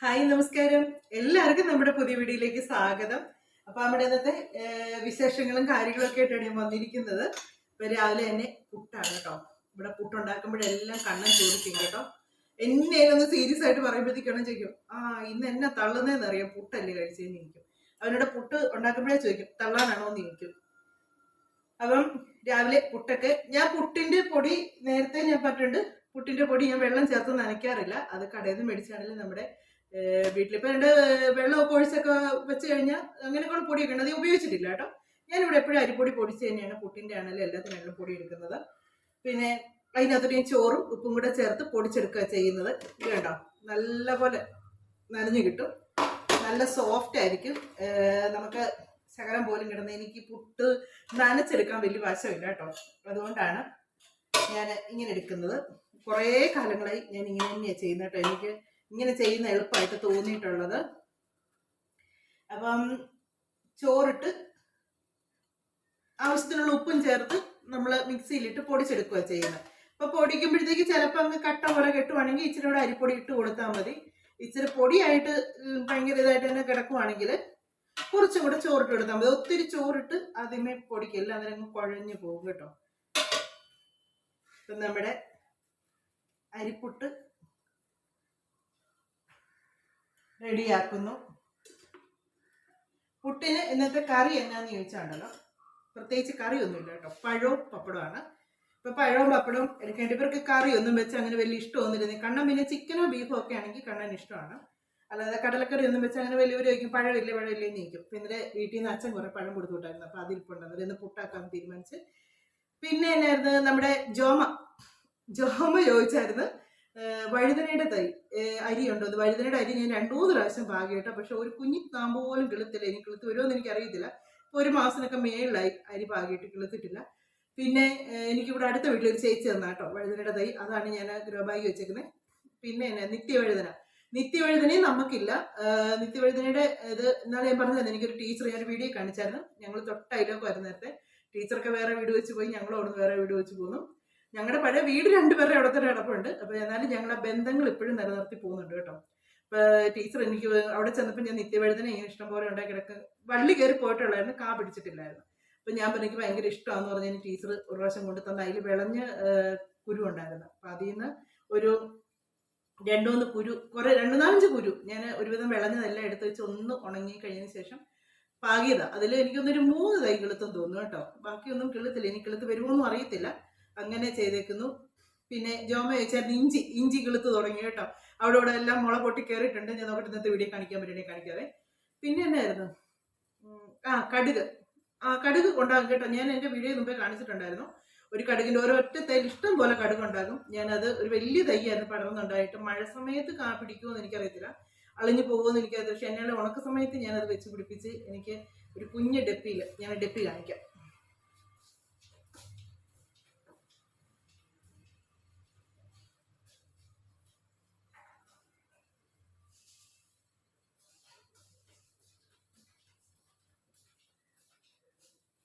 Hi നമസ്കാരം. എല്ലാവർക്കും നമ്മുടെ പുതിയ വീഡിയോയിലേക്ക് സ്വാഗതം. അപ്പൊ നമ്മുടെ ഇന്നത്തെ വിശേഷങ്ങളും കാര്യങ്ങളും ഒക്കെ ആയിട്ടാണ് ഞാൻ വന്നിരിക്കുന്നത്. ഇപ്പൊ രാവിലെ തന്നെ പുട്ടാണ് കേട്ടോ. ഇവിടെ പുട്ടുണ്ടാക്കുമ്പോഴെല്ലാം കണ്ണൻ ചോദിക്കും കേട്ടോ. എന്നെ സീരിയസ് ആയിട്ട് പറയുമ്പോഴത്തേക്കാണ് ചോദിക്കും, ഇന്ന് എന്നെ തള്ളുന്നതെന്ന് അറിയാം, പുട്ടല്ലേ കഴിച്ചതെന്ന് ചോദിക്കും. അവനോട് പുട്ട് ഉണ്ടാക്കുമ്പോഴേ ചോദിക്കും, തള്ളാനാണോ എന്ന് ചോദിക്കും. അപ്പം രാവിലെ പുട്ടൊക്കെ ഞാൻ പുട്ടിന്റെ പൊടി നേരത്തെ ഞാൻ പറഞ്ഞിട്ടുണ്ട്, പുട്ടിന്റെ പൊടി ഞാൻ വെള്ളം ചേർത്ത് നനയ്ക്കാറില്ല. അത് കടയിൽ നിന്ന് മേടിച്ചാണെങ്കിലും നമ്മുടെ വീട്ടിലിപ്പോ രണ്ട് വെള്ളമൊക്കെ ഒഴിച്ചൊക്കെ വെച്ച് കഴിഞ്ഞാൽ അങ്ങനെയൊക്കെ പൊടിയൊക്കെ ഉണ്ട്, അത് ഉപയോഗിച്ചിട്ടില്ല കേട്ടോ. ഞാനിവിടെ എപ്പോഴും അരിപ്പൊടി പൊടിച്ച് തന്നെയാണ് പുട്ടിന്റെ ആണെങ്കിലും എല്ലാത്തിനും എല്ലാം പൊടി എടുക്കുന്നത്. പിന്നെ അതിനകത്തോട്ട് ഞാൻ ചോറും ഉപ്പും കൂടെ ചേർത്ത് പൊടിച്ചെടുക്കുക ചെയ്യുന്നത്. ഇത് കേട്ടോ, നല്ല പോലെ നനഞ്ഞു കിട്ടും, നല്ല സോഫ്റ്റ് ആയിരിക്കും. നമുക്ക് ശകലം പോലും കിടന്ന് എനിക്ക് പുട്ട് നനച്ചെടുക്കാൻ വലിയ വശമില്ല കേട്ടോ. അതുകൊണ്ടാണ് ഞാൻ ഇങ്ങനെ എടുക്കുന്നത്. കുറേ കാലങ്ങളായി ഞാൻ ഇങ്ങനെ തന്നെയാണ് ചെയ്യുന്നത് കേട്ടോ. എനിക്ക് ഇങ്ങനെ ചെയ്യുന്ന എളുപ്പമായിട്ട് തോന്നിയിട്ടുള്ളത്. അപ്പം ചോറിട്ട് ആവശ്യത്തിനുള്ള ഉപ്പും ചേർത്ത് നമ്മൾ മിക്സിയിലിട്ട് പൊടിച്ചെടുക്കുക ചെയ്യുന്നത്. അപ്പൊ പൊടിക്കുമ്പോഴത്തേക്ക് ചിലപ്പോൾ അങ്ങ് കട്ട പോലെ കെട്ടുവാണെങ്കിൽ ഇച്ചിരി കൂടെ അരിപ്പൊടി ഇട്ട് കൊടുത്താൽ മതി. ഇച്ചിരി പൊടിയായിട്ട് ഭയങ്കര ഇതായിട്ട് തന്നെ കിടക്കുവാണെങ്കിൽ കുറച്ചും കൂടെ ചോറിട്ട് കൊടുത്താൽ മതി. ഒത്തിരി ചോറിട്ട് ആദ്യമേ പൊടിക്കില്ല, അതിനങ്ങ് കുഴഞ്ഞു പോകും കേട്ടോ. ഇപ്പം നമ്മുടെ അരിപ്പുട്ട് റെഡിയാക്കുന്നു. പുട്ടിന് ഇന്നത്തെ കറി എന്നാന്ന് ചോദിച്ചാണ്ടല്ലോ, പ്രത്യേകിച്ച് കറിയൊന്നുമില്ല കേട്ടോ. പഴവും പപ്പടമാണ്. ഇപ്പൊ പഴവും പപ്പടവും എടുക്കേണ്ടി. ഇവർക്ക് കറിയൊന്നും വെച്ച് അങ്ങനെ വലിയ ഇഷ്ടമൊന്നുമില്ല. കണ്ണൻ പിന്നെ ചിക്കനോ ബീഫോ ഒക്കെ ആണെങ്കിൽ കണ്ണൻ ഇഷ്ടമാണ്. അല്ലാതെ കടലക്കറി ഒന്നും വെച്ച് അങ്ങനെ വലിയവർ ചോദിക്കും പഴമില്ലേ പഴമില്ലേന്ന് ചോദിക്കും. പിന്നെ വീട്ടിൽ നിന്ന് അച്ഛൻ കുറെ പഴം കൊടുത്തു വിട്ടായിരുന്നു, അപ്പൊ അതിരിപ്പുണ്ടെന്നത് ഇന്ന് പുട്ടാക്കാൻ തീരുമാനിച്ച്. പിന്നെ എന്നായിരുന്നു, നമ്മുടെ ജോമ ചോദിച്ചായിരുന്നു വഴുതനയുടെ തൈ അരിയുണ്ടോ എന്ന്. വഴുതനയുടെ അരി ഞാൻ 2-3 പ്രാവശ്യം പാകി കേട്ടോ, പക്ഷെ ഒരു കുഞ്ഞി താമ്പ് പോലും കിളുത്തില്ല. ഇനി കിളുത്ത് വരുമോ എന്ന് എനിക്ക് അറിയത്തില്ല. ഇപ്പൊ 1 മാസത്തിനൊക്കെ മേളിലായി അരി പാകിയിട്ട് കിളുത്തിട്ടില്ല. പിന്നെ എനിക്കിവിടെ അടുത്ത വീട്ടിലൊരു ചേച്ചി തന്നാ കേട്ടോ വഴുതനയുടെ തൈ, അതാണ് ഞാൻ ഗ്രോ ബാഗ് വെച്ചേക്കുന്നത്. പിന്നെ എന്നാ നിത്യവഴുതനയും നമുക്കില്ല. നിത്യവഴുതനയുടെ ഇത് എന്നാണ് ഞാൻ പറഞ്ഞത്. എനിക്കൊരു ടീച്ചർ ഞാൻ വീഡിയോ കാണിച്ചായിരുന്നു. ഞങ്ങൾ തൊട്ടയിലൊക്കെ വരുന്ന നേരത്തെ ടീച്ചർക്ക് വേറെ വീട് വെച്ച് പോയി, ഞങ്ങൾ അവിടുന്ന് വേറെ വീട് വെച്ച് പോന്നു. ഞങ്ങളുടെ പഴയ വീട് 2 പേരുടെ അവിടെ തന്നെ കിടപ്പുണ്ട്. അപ്പൊ എന്നാലും ഞങ്ങളുടെ ബന്ധങ്ങൾ ഇപ്പോഴും നിലനിർത്തി പോകുന്നുണ്ട് കേട്ടോ. ഇപ്പൊ ടീച്ചർ എനിക്ക് അവിടെ ചെന്നപ്പോൾ ഞാൻ നിത്യവഴുതന ഇങ്ങനെ ഇഷ്ടം പോലെ ഉണ്ടാക്കി കിടക്കുക, വള്ളി കയറി പോയിട്ടുള്ളായിരുന്നു, കാ പിടിച്ചിട്ടില്ലായിരുന്നു. അപ്പൊ ഞാൻ എനിക്ക് ഭയങ്കര ഇഷ്ടമാണെന്ന് പറഞ്ഞാൽ ടീച്ചർ ഒരു പ്രാവശ്യം കൊണ്ട് തന്ന അതിൽ വിളഞ്ഞ് കുരു ഉണ്ടായിരുന്നു. അപ്പൊ അതിൽ നിന്ന് ഒരു 2-3 കുരു, 2-4 കുരു ഞാൻ ഒരുവിധം വിളഞ്ഞതെല്ലാം എടുത്ത് വെച്ച് ഒന്ന് ഉണങ്ങി കഴിഞ്ഞതിന് ശേഷം പാകിയതാ. അതിൽ എനിക്കൊന്നൊരു 3 തൈ കിളുത്തെന്ന് തോന്നുന്നു കേട്ടോ. ബാക്കിയൊന്നും കിളുത്തില്ല, ഇനി കിളുത്ത് വരുമോന്നും അറിയത്തില്ല. അങ്ങനെ ചെയ്തേക്കുന്നു. പിന്നെ ജോമ ചോദിച്ചാൽ ഇഞ്ചി കിളുത്ത് തുടങ്ങി കേട്ടോ. അവിടെ എല്ലാം മുള പൊട്ടി കയറിയിട്ടുണ്ട്. ഞാൻ നോക്കിട്ട് ഇന്നത്തെ വീഡിയോ കാണിക്കാൻ പറ്റണേ കാണിക്കാവേ. പിന്നെ എന്നായിരുന്നു, കടുക് ഉണ്ടാകും കേട്ടോ. ഞാൻ എൻ്റെ വീഡിയോ മുമ്പേ കാണിച്ചിട്ടുണ്ടായിരുന്നു. ഒരു കടുകിൻ്റെ ഒരൊറ്റ തൈ ഇഷ്ടം പോലെ കടുക് ഉണ്ടാകും. ഞാനത് ഒരു വലിയ തൈയായിരുന്നു പടർന്നുണ്ടായിട്ട്. മഴ സമയത്ത് കാ പിടിക്കുമെന്ന് എനിക്കറിയത്തില്ല, അളിഞ്ഞു പോകുമെന്ന് എനിക്കറിയത്തില്ല. പക്ഷെ എന്നെ ഉണക്ക സമയത്ത് ഞാനത് വെച്ച് പിടിപ്പിച്ച് എനിക്ക് ഒരു കുഞ്ഞ് ഡെപ്പിയിൽ, ഞാൻ ഡെപ്പി കാണിക്കാം.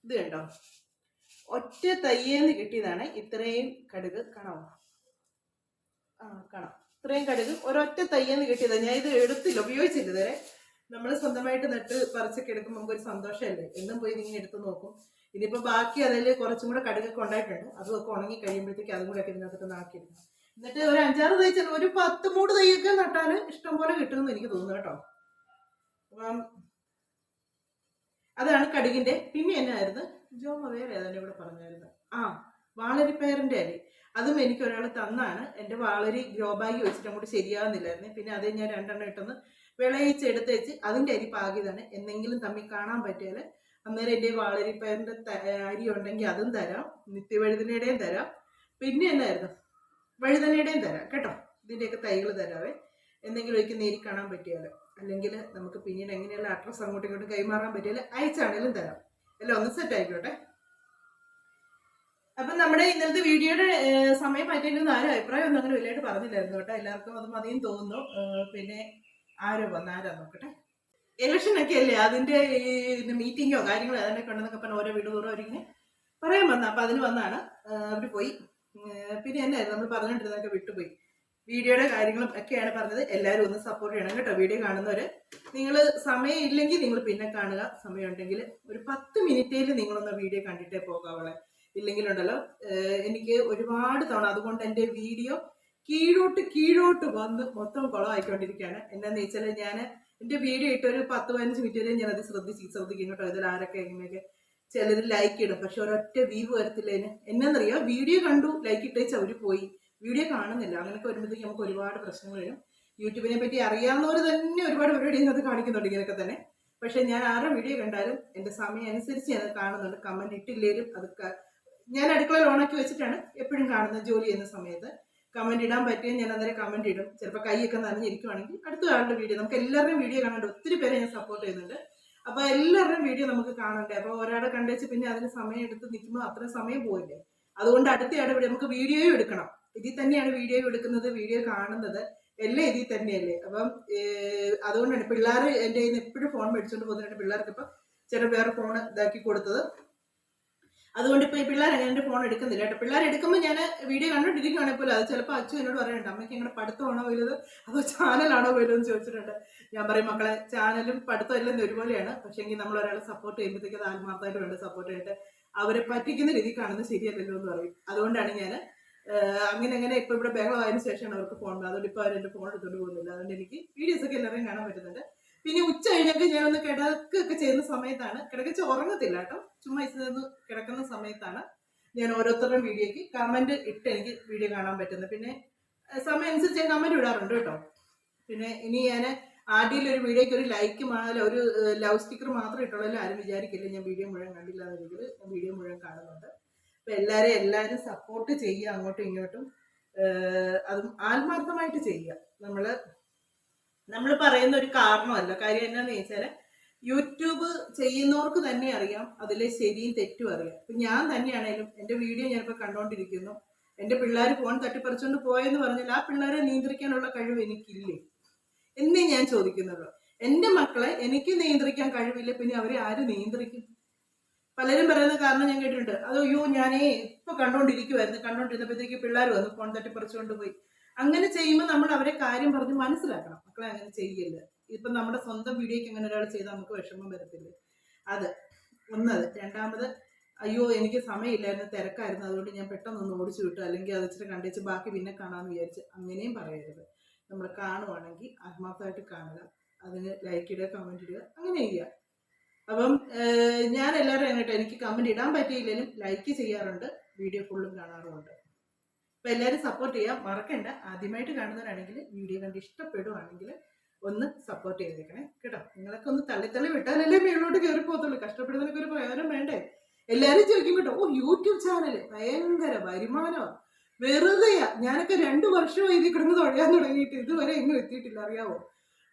ഇത് കണ്ടോ, ഒറ്റ തയ്യേന്ന് കിട്ടിയതാണ് ഇത്രയും കടുക്. കാണാമോ? കാണാം. ഇത്രയും കടുക് ഒരൊറ്റ തയ്യേന്ന് കിട്ടിയതാണ്. ഞാൻ ഇത് എടുത്തില്ല, ഉപയോഗിച്ചില്ല ഇതുവരെ. നമ്മൾ സ്വന്തമായിട്ട് നട്ട് പറിച്ചൊക്കെ എടുക്കുമ്പോൾ നമുക്കൊരു സന്തോഷമല്ലേ. എന്നും പോയി ഇങ്ങനെ എടുത്ത് നോക്കും. ഇനിയിപ്പോ ബാക്കി അതിൽ കുറച്ചും കൂടെ കടുകൊക്കെ ഉണ്ടായിട്ടുണ്ട്. അതൊക്കെ ഉണങ്ങി കഴിയുമ്പോഴത്തേക്ക് അതും കൂടെ ഒക്കെ ഇതിനകത്തൊക്കെ നാക്കിയിടുന്നു. എന്നിട്ട് ഒരു 5-6 തൈ, ഒരു 10-3 തൈയൊക്കെ നട്ടാൽ ഇഷ്ടം പോലെ കിട്ടുമെന്ന് എനിക്ക് തോന്നുന്നു കേട്ടോ. അപ്പം അതാണ് കടുകിന്റെ. പിന്നെ എന്നായിരുന്നു, ജോമ വേറെ ഏതാണ്ട് ഇവിടെ പറഞ്ഞായിരുന്നു, വാളരിപ്പയറിന്റെ അരി. അതും എനിക്ക് ഒരാൾ തന്നാണ്. എൻ്റെ വാളരി ഗ്രോ ബാഗ് വെച്ചിട്ട് അങ്ങോട്ട് ശരിയാവുന്നില്ലായിരുന്നു. പിന്നെ അത് ഞാൻ 2 ഇട്ടൊന്ന് വിളയിച്ചെടുത്ത് വെച്ച് അതിൻ്റെ അരി പാകിയതാണ്. എന്തെങ്കിലും തമ്മിൽ കാണാൻ പറ്റിയാൽ അന്നേരം എൻ്റെ വാളരിപ്പയറിന്റെ അരി ഉണ്ടെങ്കിൽ അതും തരാം, നിത്യവഴുതനയുടെയും തരാം. പിന്നെ എന്നായിരുന്നു, വഴുതനയുടെയും തരാം കേട്ടോ. ഇതിൻ്റെയൊക്കെ തൈകൾ തരാവേ, എന്തെങ്കിലും ഒരിക്കൽ നേരി കാണാൻ പറ്റിയാൽ. അല്ലെങ്കിൽ നമുക്ക് പിന്നീട് എങ്ങനെയുള്ള അഡ്രസ് അങ്ങോട്ടും ഇങ്ങോട്ടും കൈമാറാൻ പറ്റിയാൽ അയച്ചാണെങ്കിലും തരാം. എല്ലാം ഒന്ന് സെറ്റ് ആയിക്കോട്ടെ. അപ്പം നമ്മുടെ ഇന്നലത്തെ വീഡിയോയുടെ സമയം മാറ്റിയിട്ടൊന്നും ആരും അഭിപ്രായം ഒന്നും അങ്ങനെ വലിയായിട്ട് പറഞ്ഞില്ലായിരുന്നു കേട്ടോ. എല്ലാവർക്കും അത് മതിയും തോന്നുന്നു. പിന്നെ ആരാ നോക്കട്ടെ. ഇലക്ഷനൊക്കെ അല്ലേ, അതിന്റെ മീറ്റിങ്ങോ കാര്യങ്ങളോ അതിനൊക്കെ ഉണ്ടെന്നൊക്കെ പറഞ്ഞാൽ ഓരോ വീട് തോറും അവരിങ്ങനെ പറയാൻ വന്ന. അപ്പൊ അതിന് വന്നാണ് അവർ പോയി. പിന്നെ എന്നായിരുന്നു നമ്മൾ പറഞ്ഞുകൊണ്ടിരുന്നതൊക്കെ വിട്ടുപോയി. വീഡിയോയുടെ കാര്യങ്ങളും ഒക്കെയാണ് പറഞ്ഞത്. എല്ലാവരും ഒന്ന് സപ്പോർട്ട് ചെയ്യണം കേട്ടോ. വീഡിയോ കാണുന്നവര് നിങ്ങൾ സമയം ഇല്ലെങ്കിൽ നിങ്ങൾ പിന്നെ കാണുക, സമയം ഉണ്ടെങ്കിൽ ഒരു 10 മിനിറ്റേൽ നിങ്ങളൊന്ന് വീഡിയോ കണ്ടിട്ടേ പോകാവളെ. ഇല്ലെങ്കിലുണ്ടല്ലോ എനിക്ക് ഒരുപാട് തവണ അതുകൊണ്ട് എൻ്റെ വീഡിയോ കീഴോട്ട് വന്ന് മൊത്തം കുളമായിക്കൊണ്ടിരിക്കുകയാണ്. എന്നാന്ന് വെച്ചാൽ ഞാൻ എൻ്റെ വീഡിയോ ഇട്ട് ഒരു 10-15 മിനിറ്റ് വരെ ഞാനത് ശ്രദ്ധിക്കും കേട്ടോ. ഇതിൽ ആരൊക്കെ എങ്ങനെയൊക്കെ ചിലർ ലൈക്ക് ഇടും, പക്ഷെ ഒരൊറ്റ വ്യൂ വരത്തില്ലേന്. എന്നാന്നറിയാം, വീഡിയോ കണ്ടു ലൈക്ക് ഇട്ടേച്ച് അവർ പോയി, വീഡിയോ കാണുന്നില്ല. അങ്ങനെയൊക്കെ വരുമ്പോഴത്തേക്ക് നമുക്ക് ഒരുപാട് പ്രശ്നങ്ങൾ വരും. യൂട്യൂബിനെ പറ്റി അറിയാവുന്നവർ തന്നെ ഒരുപാട് പരിപാടി ഇതിനകത്ത് കാണിക്കുന്നുണ്ട് ഇങ്ങനെയൊക്കെ തന്നെ. പക്ഷെ ഞാൻ ആരുടെ വീഡിയോ കണ്ടാലും എൻ്റെ സമയം അനുസരിച്ച് ഞാനത് കാണുന്നുണ്ട്. കമൻറ്റ് ഇട്ടില്ലേലും അത് ഞാൻ അടുക്കളയിൽ ഓണാക്കി വെച്ചിട്ടാണ് എപ്പോഴും കാണുന്നത്. ജോലി ചെയ്യുന്ന സമയത്ത് കമൻറ്റ് ഇടാൻ പറ്റിയ ഞാൻ അന്നേരം കമൻറ്റ് ഇടും. ചിലപ്പോൾ കൈയൊക്കെ നനഞ്ഞിരിക്കുവാണെങ്കിൽ അടുത്ത ആളുടെ വീഡിയോ, നമുക്ക് എല്ലാവരുടെയും വീഡിയോ കാണാണ്ട് ഒത്തിരി പേരെ ഞാൻ സപ്പോർട്ട് ചെയ്യുന്നുണ്ട്. അപ്പോൾ എല്ലാവരുടെയും വീഡിയോ നമുക്ക് കാണണ്ടേ. അപ്പോൾ ഒരാളെ കണ്ടുവച്ച് പിന്നെ അതിന് സമയം എടുത്ത് നിൽക്കുമ്പോൾ അത്രയും സമയം പോയില്ലേ. അതുകൊണ്ട് അടുത്തയാളുടെ വീഡിയോ നമുക്ക് വീഡിയോയും എടുക്കണം. ഇതിൽ തന്നെയാണ് വീഡിയോ എടുക്കുന്നത്, വീഡിയോ കാണുന്നത് എല്ലാം ഇതിൽ തന്നെയല്ലേ. അപ്പം അതുകൊണ്ടാണ് പിള്ളേർ എൻ്റെ കയ്യിൽ നിന്ന് എപ്പോഴും ഫോൺ മേടിച്ചുകൊണ്ട് പോകുന്നുണ്ട്. പിള്ളേർക്ക് ഇപ്പം ചില വേറെ ഫോൺ ഇതാക്കി കൊടുത്തത്. അതുകൊണ്ട് ഇപ്പോൾ ഈ പിള്ളേർ അങ്ങനെ എൻ്റെ ഫോൺ എടുക്കുന്നില്ല കേട്ടോ. പിള്ളേർ എടുക്കുമ്പോൾ ഞാൻ വീഡിയോ കണ്ടോണ്ടിരിക്കുകയാണെങ്കിൽ പോലും അത് ചിലപ്പോൾ അച്ഛൻ എന്നോട് പറയുന്നുണ്ട്, അമ്മയ്ക്ക് ഇങ്ങനെ പഠിത്തമാണോ വലുത് അതോ ചാനലാണോ വലുതെന്ന് ചോദിച്ചിട്ടുണ്ട്. ഞാൻ പറയും, മക്കളെ ചാനലും പഠിത്തം എല്ലാം ഒരുപോലെയാണ്. പക്ഷേങ്കിൽ നമ്മൾ ഒരാളെ സപ്പോർട്ട് ചെയ്യുമ്പോഴത്തേക്ക് അത് ആത്മാർത്ഥമായിട്ട് വേണ്ട സപ്പോർട്ട് ചെയ്തിട്ട് അവരെ പറ്റിക്കുന്ന രീതി കാണുന്നത് ശരിയല്ലല്ലോ എന്ന് പറയും. അതുകൊണ്ടാണ് ഞാൻ അങ്ങനെ ഇപ്പോൾ ഇവിടെ ബഹളമായതിനു ശേഷമാണ് അവർക്ക് ഫോൺ. അതുകൊണ്ട് ഇപ്പോൾ അവർ എൻ്റെ ഫോൺ എടുത്തുകൊണ്ട് പോകുന്നില്ല. അതുകൊണ്ട് എനിക്ക് വീഡിയോസൊക്കെ എല്ലാവരെയും കാണാൻ പറ്റുന്നുണ്ട്. പിന്നെ ഉച്ച കഴിഞ്ഞൊക്കെ ഞാനൊന്ന് കിടക്കൊക്കെ ചെയ്യുന്ന സമയത്താണ്, കിടക്കച്ച് ഉറങ്ങത്തില്ല കേട്ടോ, ചുമ്മാ ഇരുന്ന് കിടക്കുന്ന സമയത്താണ് ഞാൻ ഓരോരുത്തരുടെയും വീഡിയോയ്ക്ക് കമൻറ്റ് ഇട്ട് എനിക്ക് വീഡിയോ കാണാൻ പറ്റുന്നത്. പിന്നെ സമയം അനുസരിച്ച് ഞാൻ കമൻറ്റ് ഇടാറുണ്ട് കേട്ടോ. പിന്നെ ഇനി ഞാൻ ആദ്യം ഒരു വീഡിയോയ്ക്ക് ഒരു ലൈക്ക് ഒരു ലവ് സ്റ്റിക്കർ മാത്രം ഇട്ടുള്ളൂ. ആരും വിചാരിക്കില്ല ഞാൻ വീഡിയോ മുഴുവൻ കണ്ടില്ല എന്നെങ്കിൽ. ഞാൻ വീഡിയോ മുഴുവൻ കാണുന്നുണ്ട്. അപ്പോൾ എല്ലാവരും സപ്പോർട്ട് ചെയ്യുക, അങ്ങോട്ടും ഇങ്ങോട്ടും. അതും ആത്മാർത്ഥമായിട്ട് ചെയ്യുക. നമ്മൾ പറയുന്ന ഒരു കാരണമല്ല. കാര്യം എന്നാന്ന് ചോദിച്ചാൽ യൂട്യൂബ് ചെയ്യുന്നവർക്ക് തന്നെ അറിയാം അതിലെ ശരിയും തെറ്റും അറിയാം. ഇപ്പം ഞാൻ തന്നെയാണേലും എൻ്റെ വീഡിയോ ഞാനിപ്പോൾ കണ്ടുകൊണ്ടിരിക്കുന്നു, എൻ്റെ പിള്ളേർ ഫോൺ തട്ടിപ്പറിച്ചുകൊണ്ട് പോയെന്ന് പറഞ്ഞാൽ ആ പിള്ളേരെ നിയന്ത്രിക്കാനുള്ള കഴിവ് എനിക്കില്ലേ എന്നേ ഞാൻ ചോദിക്കുന്നുള്ളൂ. എൻ്റെ മക്കളെ എനിക്ക് നിയന്ത്രിക്കാൻ കഴിവില്ല, പിന്നെ അവരെ ആര് നിയന്ത്രിക്കും? പലരും പറയുന്ന കാരണം ഞാൻ കേട്ടിട്ടുണ്ട്. അയ്യോ ഞാനേ ഇപ്പൊ കണ്ടോണ്ടിരുന്നപ്പോഴത്തേക്ക് പിള്ളേർ വന്ന് ഫോൺ തട്ടിപ്പറിച്ചുകൊണ്ട് പോയി. അങ്ങനെ ചെയ്യുമ്പോൾ നമ്മൾ അവരെ കാര്യം പറഞ്ഞ് മനസ്സിലാക്കണം. മക്കളെ അങ്ങനെ ചെയ്യല്ല. ഇപ്പൊ നമ്മുടെ സ്വന്തം വീഡിയോക്ക് അങ്ങനെ ഒരാൾ ചെയ്താൽ നമുക്ക് വിഷമം വരത്തില്ലേ? അത് ഒന്നത്. രണ്ടാമത്, അയ്യോ എനിക്ക് സമയമില്ലായിരുന്നു, തിരക്കായിരുന്നു, അതുകൊണ്ട് ഞാൻ പെട്ടെന്നൊന്ന് ഓടിച്ചു വിട്ടു, അല്ലെങ്കിൽ അത് ഇച്ചിരി കണ്ടുവച്ച് ബാക്കി പിന്നെ കാണാമെന്ന് വിചാരിച്ച് അങ്ങനെയും പറയരുത്. നമ്മൾ കാണുവാണെങ്കിൽ ആത്മാർത്ഥമായിട്ട് കാണുക, അതിന് ലൈക്ക് ഇടുക, കമൻറ്റ് ഇടുക, അങ്ങനെ ചെയ്യുക. അപ്പം ഞാൻ എല്ലാവരും കേട്ടോ, എനിക്ക് കമൻറ്റ് ഇടാൻ പറ്റിയില്ലെങ്കിലും ലൈക്ക് ചെയ്യാറുണ്ട്, വീഡിയോ ഫുള്ളും കാണാറുമുണ്ട്. അപ്പം എല്ലാവരും സപ്പോർട്ട് ചെയ്യാം, മറക്കണ്ട. ആദ്യമായിട്ട് കാണുന്നവരാണെങ്കിൽ വീഡിയോ കണ്ട് ഇഷ്ടപ്പെടുവാണെങ്കിൽ ഒന്ന് സപ്പോർട്ട് ചെയ്തേക്കണേ കേട്ടോ. നിങ്ങളൊക്കെ ഒന്ന് തള്ളി വിട്ടാലല്ലേ മേളോട്ട് കയറി പോകത്തുള്ളൂ. കഷ്ടപ്പെടുന്നതിനൊക്കെ ഒരു പ്രയോജനം വേണ്ടേ? എല്ലാവരും ചോദിക്കും കേട്ടോ, യൂട്യൂബ് ചാനൽ ഭയങ്കര വരുമാനമാണ്, വെറുതെയാ. ഞാനൊക്കെ 2 വർഷമായി ഇതിൽ കിടന്ന് തുഴയാൻ തുടങ്ങിയിട്ട് ഇതുവരെ എങ്ങും എത്തിയിട്ടില്ല, അറിയാവോ?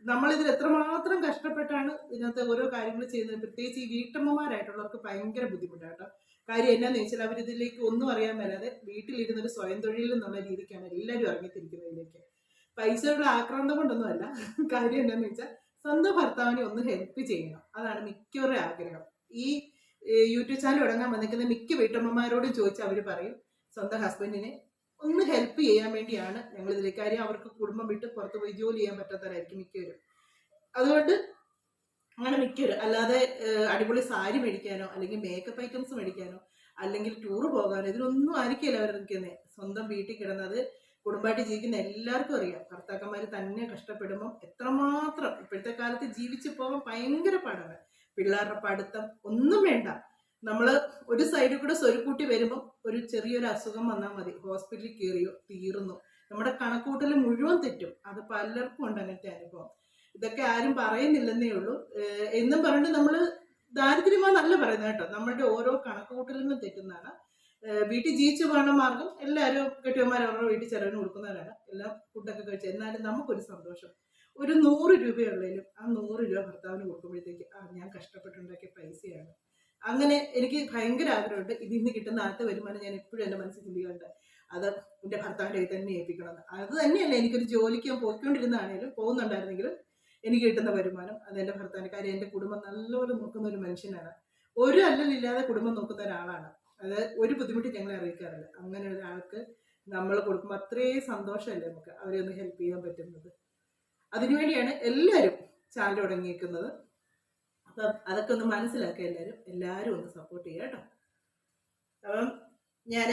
നമ്മളിതിൽ എത്രമാത്രം കഷ്ടപ്പെട്ടാണ് ഇതിനകത്ത് ഓരോ കാര്യങ്ങൾ ചെയ്യുന്നത്. പ്രത്യേകിച്ച് ഈ വീട്ടമ്മമാരായിട്ടുള്ളവർക്ക് ഭയങ്കര ബുദ്ധിമുട്ടാണ് കേട്ടോ. കാര്യം എന്നാന്ന് ചോദിച്ചാൽ അവരിതിലേക്ക് ഒന്നും അറിയാൻ മേലാതെ വീട്ടിലിരുന്നൊരു സ്വയം തൊഴിൽ എന്നുള്ള രീതിക്കാണ് എല്ലാവരും ഇറങ്ങിത്തിരിക്കുന്നതിലേക്ക്. പൈസയുടെ ആക്രാന്തം കൊണ്ടൊന്നും അല്ല. കാര്യം എന്താന്ന് വെച്ചാൽ സ്വന്തം ഭർത്താവിനെ ഒന്ന് ഹെൽപ്പ് ചെയ്യണം, അതാണ് മിക്കവരുടെ ആഗ്രഹം. ഈ യൂട്യൂബ് ചാനൽ തുടങ്ങാൻ വന്നിരിക്കുന്ന മിക്ക വീട്ടമ്മമാരോടും ചോദിച്ചാൽ അവർ പറയും സ്വന്തം ഹസ്ബൻഡിനെ ഒന്ന് ഹെൽപ്പ് ചെയ്യാൻ വേണ്ടിയാണ് ഞങ്ങൾ ഇതിലേക്ക്. കാര്യം അവർക്ക് കുടുംബം വിട്ട് പുറത്ത് പോയി ജോലി ചെയ്യാൻ പറ്റാത്തവരായിരിക്കും മിക്കവരും. അതുകൊണ്ട് അങ്ങനെ മിക്കവരും അല്ലാതെ അടിപൊളി സാരി മേടിക്കാനോ അല്ലെങ്കിൽ മേക്കപ്പ് ഐറ്റംസ് മേടിക്കാനോ അല്ലെങ്കിൽ ടൂറ് പോകാനോ ഇതിനൊന്നും ആയിരിക്കില്ല അവർ നിൽക്കുന്നത്. സ്വന്തം വീട്ടിൽ കിടന്നത് കുടുംബമായിട്ട് ജീവിക്കുന്ന എല്ലാവർക്കും അറിയാം. ഭർത്താക്കന്മാർ തന്നെ കഷ്ടപ്പെടുമ്പം എത്രമാത്രം ഇപ്പോഴത്തെ കാലത്ത് ജീവിച്ചു പോകാൻ ഭയങ്കര പാടാണ്. പിള്ളേരുടെ പഠിത്തം ഒന്നും വേണ്ട, നമ്മൾ ഒരു സൈഡിൽ കൂടെ സ്വരുക്കൂട്ടി വരുമ്പം ഒരു ചെറിയൊരു അസുഖം വന്നാൽ മതി, ഹോസ്പിറ്റലിൽ കയറിയോ തീർന്നു, നമ്മുടെ കണക്കൂട്ടൽ മുഴുവൻ തെറ്റും. അത് പലർക്കും ഉണ്ട് അങ്ങനത്തെ അനുഭവം. ഇതൊക്കെ ആരും പറയുന്നില്ലെന്നേ ഉള്ളൂ. എന്നും പറഞ്ഞിട്ട് നമ്മൾ ദാരിദ്ര്യമാണെന്നല്ല പറയുന്നത് കേട്ടോ, നമ്മളുടെ ഓരോ കണക്കുകൂട്ടലിനും തെറ്റുന്നതാണ്. വീട്ടിൽ ജീവിച്ചു പോകുന്ന മാർഗം എല്ലാവരും കെട്ടിയന്മാർ അവരുടെ വീട്ടിൽ ചിലവിന് കൊടുക്കുന്നവരാണ്, എല്ലാം ഫുഡൊക്കെ കഴിച്ച്. എന്നാലും നമുക്കൊരു സന്തോഷം, ഒരു 100 രൂപയുള്ളതിലും ആ 100 രൂപ ഭർത്താവിന് കൊടുക്കുമ്പോഴത്തേക്ക് ഞാൻ കഷ്ടപ്പെട്ടുണ്ടാക്കിയ പൈസയാണ്. അങ്ങനെ എനിക്ക് ഭയങ്കര ആഗ്രഹമുണ്ട്. ഇതിൽ നിന്ന് കിട്ടുന്ന ആദ്യത്തെ വരുമാനം ഞാൻ എപ്പോഴും എൻ്റെ മനസ്സിൽ ചിന്തിക്കുന്നുണ്ട്, അത് എൻ്റെ ഭർത്താവിൻ്റെ കയ്യിൽ തന്നെ ഏൽപ്പിക്കണമെന്ന്. അത് തന്നെയല്ല, എനിക്കൊരു ജോലിക്ക് പോയിക്കൊണ്ടിരുന്നതാണേലും പോകുന്നുണ്ടായിരുന്നെങ്കിലും എനിക്ക് കിട്ടുന്ന വരുമാനം അത് എൻ്റെ ഭർത്താവിൻ്റെ. കാര്യം എൻ്റെ കുടുംബം നല്ലപോലെ നോക്കുന്ന ഒരു മനുഷ്യനാണ്, ഒരു അല്ലലില്ലാതെ കുടുംബം നോക്കുന്ന ഒരാളാണ്. അത് ഒരു ബുദ്ധിമുട്ട് ഞങ്ങളെ അറിയിക്കാറില്ല. അങ്ങനെ ഒരാൾക്ക് നമ്മൾ കൊടുക്കുമ്പോൾ അത്രയും സന്തോഷമല്ലേ നമുക്ക് അവരെ ഒന്ന് ഹെൽപ്പ് ചെയ്യാൻ പറ്റുന്നത്. അതിനുവേണ്ടിയാണ് എല്ലാവരും ചാനൽ തുടങ്ങിയിരിക്കുന്നത്. അപ്പം അതൊക്കെ ഒന്ന് മനസ്സിലാക്കുക എല്ലാവരും ഒന്ന് സപ്പോർട്ട് ചെയ്യുക കേട്ടോ. അപ്പം ഞാൻ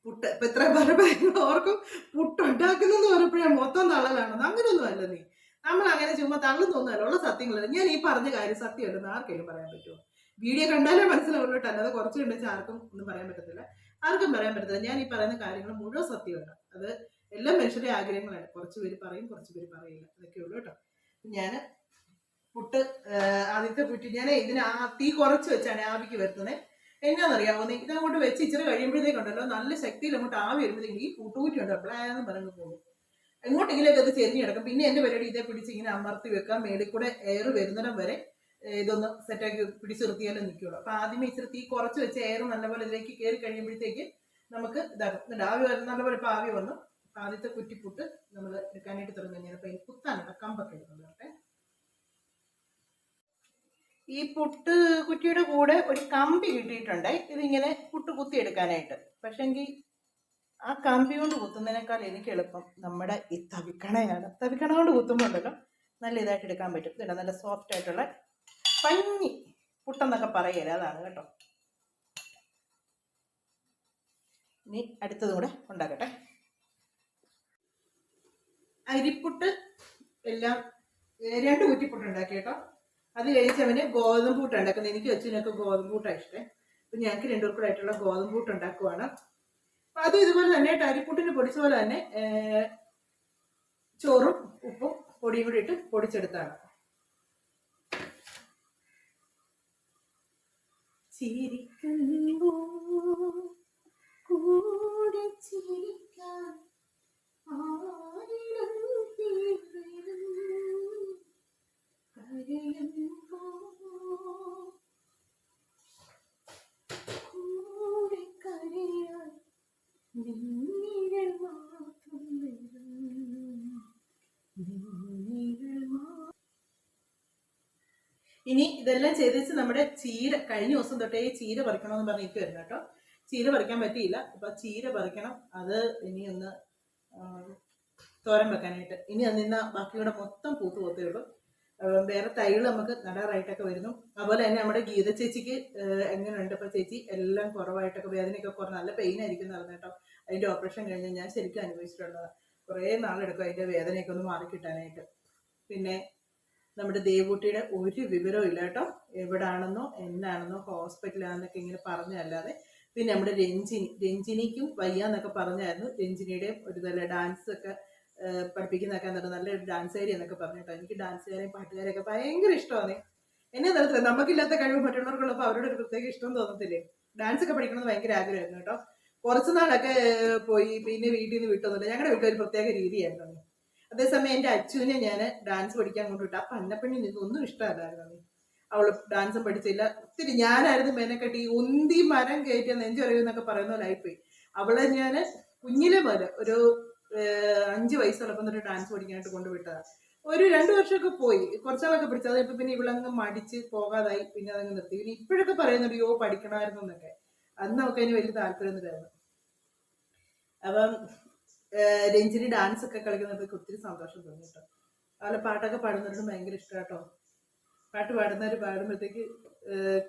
പുട്ട് ഇപ്പം ഇത്ര പറയുമ്പോൾ ഓർക്കും പുട്ടുണ്ടാക്കുന്നെന്ന് പറഞ്ഞപ്പോഴേ മൊത്തം തള്ളലാണെന്ന്. അങ്ങനെയൊന്നും അല്ല നീ, നമ്മൾ അങ്ങനെ ചുമ്മാ തള്ളുന്നൊന്നുമല്ല, ഉള്ള സത്യങ്ങളല്ല. ഞാൻ ഈ പറഞ്ഞ കാര്യം സത്യമല്ലെന്ന് ആർക്കെങ്കിലും പറയാൻ പറ്റുമോ? വീഡിയോ കണ്ടാലേ മനസ്സിലാവുള്ളൂ, അല്ലാതെ കുറച്ച് കണ്ടെച്ചാൽ ആർക്കും ഒന്നും പറയാൻ പറ്റത്തില്ല, ആർക്കും പറയാൻ പറ്റത്തില്ല. ഞാൻ ഈ പറയുന്ന കാര്യങ്ങൾ മുഴുവൻ സത്യമുണ്ട്. അത് എല്ലാ മനുഷ്യരുടെ ആഗ്രഹങ്ങളാണ്. കുറച്ച് പേര് പറയും, കുറച്ച് പേര് പറയില്ല, അതൊക്കെ ഉള്ളൂ കേട്ടോ. ഞാൻ പുട്ട് ആദ്യത്തെ പുറ്റ് ഞാൻ ഇതിന് തീ കുറച്ച് വെച്ചാണ് ആവിക്ക് വരുന്നത്. എന്നാന്നറിയാമോ, ഇതങ്ങോട്ട് വെച്ച് ഇച്ചിരി കഴിയുമ്പോഴത്തേക്കുണ്ടല്ലോ നല്ല ശക്തിയിൽ അങ്ങോട്ട് ആവി വരുമ്പോഴത്തേക്കും ഈ പുട്ടുകുറ്റി ഉണ്ട് അപ്പോഴാന്ന് പറഞ്ഞു പോകും. എങ്ങോട്ടെങ്കിലൊക്കെ അത് ചെരിഞ്ഞ് കിടക്കും. പിന്നെ എൻ്റെ പരിപാടി ഇതേ പിടിച്ച് ഇങ്ങനെ അമർത്തി വെക്കാം, മേളിൽ കൂടെ എയർ വരുന്നിടം വരെ ഇതൊന്ന് സെറ്റാക്കി പിടിച്ച് നിർത്തിയാലും നിൽക്കുള്ളൂ. അപ്പം ആദ്യമേ ഇച്ചിരി തീ കുറച്ച് വെച്ച് എയർ നല്ലപോലെ ഇതിലേക്ക് കയറി കഴിയുമ്പോഴത്തേക്ക് നമുക്ക് ഇതാകും. ആവി നല്ലപോലെ ഇപ്പം ആവി വന്നു. ആദ്യത്തെ കുറ്റിപ്പുട്ട് നമ്മൾ എടുക്കാനായിട്ട് തുടങ്ങി കഴിഞ്ഞാൽ അപ്പം ഈ കുത്താനുള്ള കമ്പൊക്കെ എടുക്കുന്നുണ്ട്. ഈ പുട്ട് കുറ്റിയുടെ കൂടെ ഒരു കമ്പി കിട്ടിയിട്ടുണ്ട്, ഇതിങ്ങനെ പുട്ട് കുത്തിയെടുക്കാനായിട്ട്. പക്ഷെങ്കിൽ ആ കമ്പി കൊണ്ട് കുത്തുന്നതിനേക്കാൾ എനിക്ക് എളുപ്പം നമ്മുടെ ഈ തവിക്കണയാണ്. തവിക്കണ കൊണ്ട് കുത്തുമ്പോൾ ഉണ്ടല്ലോ നല്ല ഇതായിട്ട് എടുക്കാൻ പറ്റും. ഇതാ നല്ല സോഫ്റ്റ് ആയിട്ടുള്ള പഞ്ഞി പുട്ടെന്നൊക്കെ പറയല്ലേ, അതാണ് കേട്ടോ. ഇനി അടുത്തതും കൂടെ ഉണ്ടാക്കട്ടെ. അരിപ്പുട്ട് എല്ലാം 2 കുറ്റിപ്പുട്ട് ഉണ്ടാക്കി കേട്ടോ. അത് കഴിച്ചവന് ഗോതമ്പ് കൂട്ട് ഉണ്ടാക്കുന്നത്. എനിക്ക് വെച്ചിനൊക്കെ ഗോതമ്പ് കൂട്ടാണ് ഇഷ്ടം. അപ്പം ഞങ്ങൾക്ക് 2 പേർക്കും ആയിട്ടുള്ള ഗോതമ്പ് കൂട്ട് ഉണ്ടാക്കുവാണ്. അപ്പം അതും ഇതുപോലെ തന്നെ അരിപ്പുട്ടിന് പൊടിച്ച പോലെ തന്നെ ചോറും ഉപ്പും പൊടിയും കൂടി ഇട്ട് പൊടിച്ചെടുത്താണ്. ചിരിക്കുമ്പോ കൂടെ ചിരിക്കാൻ ഇനി ഇതെല്ലാം ചെയ്ത് വെച്ച് നമ്മുടെ ചീര കഴിഞ്ഞ ദിവസം തൊട്ടേ ചീര പറിക്കണമെന്ന് പറഞ്ഞിരിക്കുവായിരുന്നു കേട്ടോ. ചീര പറിക്കാൻ പറ്റിയില്ല. അപ്പം ചീര പറിക്കണം. അത് ഇനി ഒന്ന് തോരൻ വെക്കാനായിട്ട്. ഇനി അതിന്ന് ബാക്കിയുടെ മൊത്തം പൂത്ത് പോത്തേ ഉള്ളൂ. വേറെ തൈകൾ നമുക്ക് നടാറായിട്ടൊക്കെ വരുന്നു. അതുപോലെ തന്നെ നമ്മുടെ ഗീത ചേച്ചിക്ക് എങ്ങനെയുണ്ട് ഇപ്പം? ചേച്ചി എല്ലാം കുറവായിട്ടൊക്കെ, വേദനയൊക്കെ കുറവ്, നല്ല പെയിൻ ആയിരിക്കും നടന്നു കേട്ടോ. അതിൻ്റെ ഓപ്പറേഷൻ കഴിഞ്ഞ് ഞാൻ ശരിക്കും അനുഭവിച്ചിട്ടുള്ളതാണ്. കുറേ നാളെടുക്കും അതിൻ്റെ വേദനയൊക്കെ ഒന്ന് മാറിക്കിട്ടാനായിട്ട്. പിന്നെ നമ്മുടെ ദേവൂട്ടിയുടെ ഒരു വിവരവും ഇല്ല കേട്ടോ, എവിടാണെന്നോ എന്നാണെന്നോ ഹോസ്പിറ്റലാണെന്നൊക്കെ ഇങ്ങനെ പറഞ്ഞല്ലാതെ. പിന്നെ നമ്മുടെ രഞ്ജിനിക്കും വയ്യാന്നൊക്കെ പറഞ്ഞായിരുന്നു. രഞ്ജിനിയുടെയും ഒരു നല്ല ഡാൻസ് ഒക്കെ പഠിപ്പിക്കുന്നതൊക്കെ നല്ലൊരു ഡാൻസുകാരി എന്നൊക്കെ പറഞ്ഞു കേട്ടോ. എനിക്ക് ഡാൻസുകാരെയും പാട്ടുകാരെയൊക്കെ ഭയങ്കര ഇഷ്ടമാണ്. എന്നെ നിർത്തുന്നത് നമുക്കില്ലാത്ത കഴിവ് മറ്റുള്ളവർക്കുള്ളപ്പോൾ അവരുടെ ഒരു പ്രത്യേക ഇഷ്ടം തോന്നത്തില്ലേ? ഡാൻസ് ഒക്കെ പഠിക്കണമെന്ന് ഭയങ്കര ആഗ്രഹമായിരുന്നു കേട്ടോ. കുറച്ച് നാളൊക്കെ പോയി, പിന്നെ വീട്ടിൽ നിന്ന് വിട്ടൊന്നുമില്ല. ഞങ്ങളുടെ വീട്ടിൽ ഒരു പ്രത്യേക രീതിയായിരുന്നു. അതേസമയം എൻ്റെ അച്ഛനെ ഞാൻ ഡാൻസ് പഠിക്കാൻ കൊണ്ടുവിട്ടു. ആ പന്നപ്പെണ്ണി ഒന്നും ഇഷ്ടമല്ലായിരുന്നു. അവള് ഡാൻസും പഠിച്ചില്ല. ഒത്തിരി ഞാനായിരുന്നു മെനക്കെട്ടി ഉന്തി മരം കയറ്റിയ നെഞ്ചൊരയെന്നൊക്കെ പറയുന്ന പോലെ ആയിപ്പോയി. അവളെ ഞാൻ കുഞ്ഞിലെ പോലെ ഒരു 5 വയസ്സുള്ളപ്പം തൊട്ട് ഡാൻസ് പഠിക്കാനായിട്ട് കൊണ്ടുവിട്ടതാണ്. ഒരു 2 വർഷമൊക്കെ പോയി, കുറച്ചാളൊക്കെ പഠിച്ചത്. അതിപ്പോൾ പിന്നെ ഇവളങ്ങ് മടിച്ച് പോകാതായി. പിന്നെ അതങ്ങ് നിർത്തി. പിന്നെ ഇപ്പോഴൊക്കെ പറയുന്നുണ്ട് യോ പഠിക്കണമായിരുന്നു എന്നൊക്കെ. അന്ന് നമുക്ക് അതിന് വലിയ താല്പര്യമൊന്നുമില്ലായിരുന്നു. അപ്പം രഞ്ജിനി ഡാൻസ് ഒക്കെ കളിക്കുന്നതൊക്കെ ഒത്തിരി സന്തോഷം തോന്നി കേട്ടോ. അതുപോലെ പാട്ടൊക്കെ പാടുന്നവരും ഭയങ്കര ഇഷ്ടം കേട്ടോ. പാട്ട് പാടുന്നവർ പാടുമ്പോഴത്തേക്ക്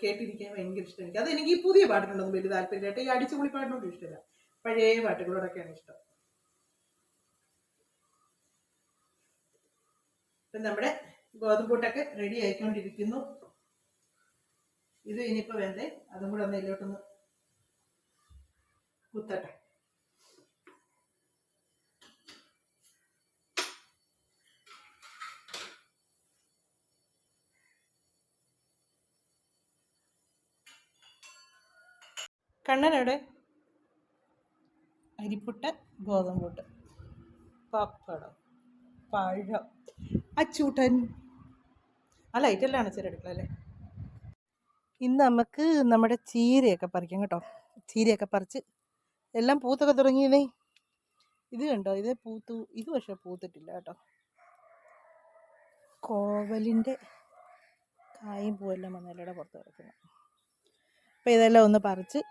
കേട്ടിരിക്കാൻ ഭയങ്കര ഇഷ്ടം എനിക്ക്. അതെനിക്ക് ഈ പുതിയ പാട്ടിനൊന്നും വലിയ താല്പര്യം കേട്ടോ. ഈ അടിച്ചുപൊളി പാട്ടിനോട് ഇഷ്ടമില്ല, പഴയ പാട്ടുകളോടൊക്കെയാണ് ഇഷ്ടം. ഇപ്പം നമ്മുടെ ഗോതമ്പൂട്ടൊക്കെ റെഡി ആയിക്കൊണ്ടിരിക്കുന്നു. ഇത് ഇനിയിപ്പോൾ വേണ്ടേ, അതും കൂടെ ഒന്ന് ഇതിലോട്ടൊന്ന് കുത്തട്ടെ. കണ്ണനവിടെ അരിപ്പുട്ട്, ഗോതമ്പൂട്ട്, പപ്പടം, പഴം, അച്ചൂട്ടൻ. ആ ലൈറ്റെല്ലാം അണച്ചെടുക്കണം അല്ലേ. ഇന്ന് നമുക്ക് നമ്മുടെ ചീരയൊക്കെ പറിക്കാം കേട്ടോ. ചീരയൊക്കെ പറിച്ച് എല്ലാം പൂത്തൊക്കെ തുടങ്ങിയതേ. ഇത് കണ്ടോ, ഇതേ പൂത്തു. ഇത് പക്ഷെ പൂത്തിട്ടില്ല കേട്ടോ. കോവലിൻ്റെ കായും പൂവെല്ലാം വന്നല്ലോടെ പുറത്ത് കിടക്കുന്നു. അപ്പം ഇതെല്ലാം ഒന്ന് പറിച്ച്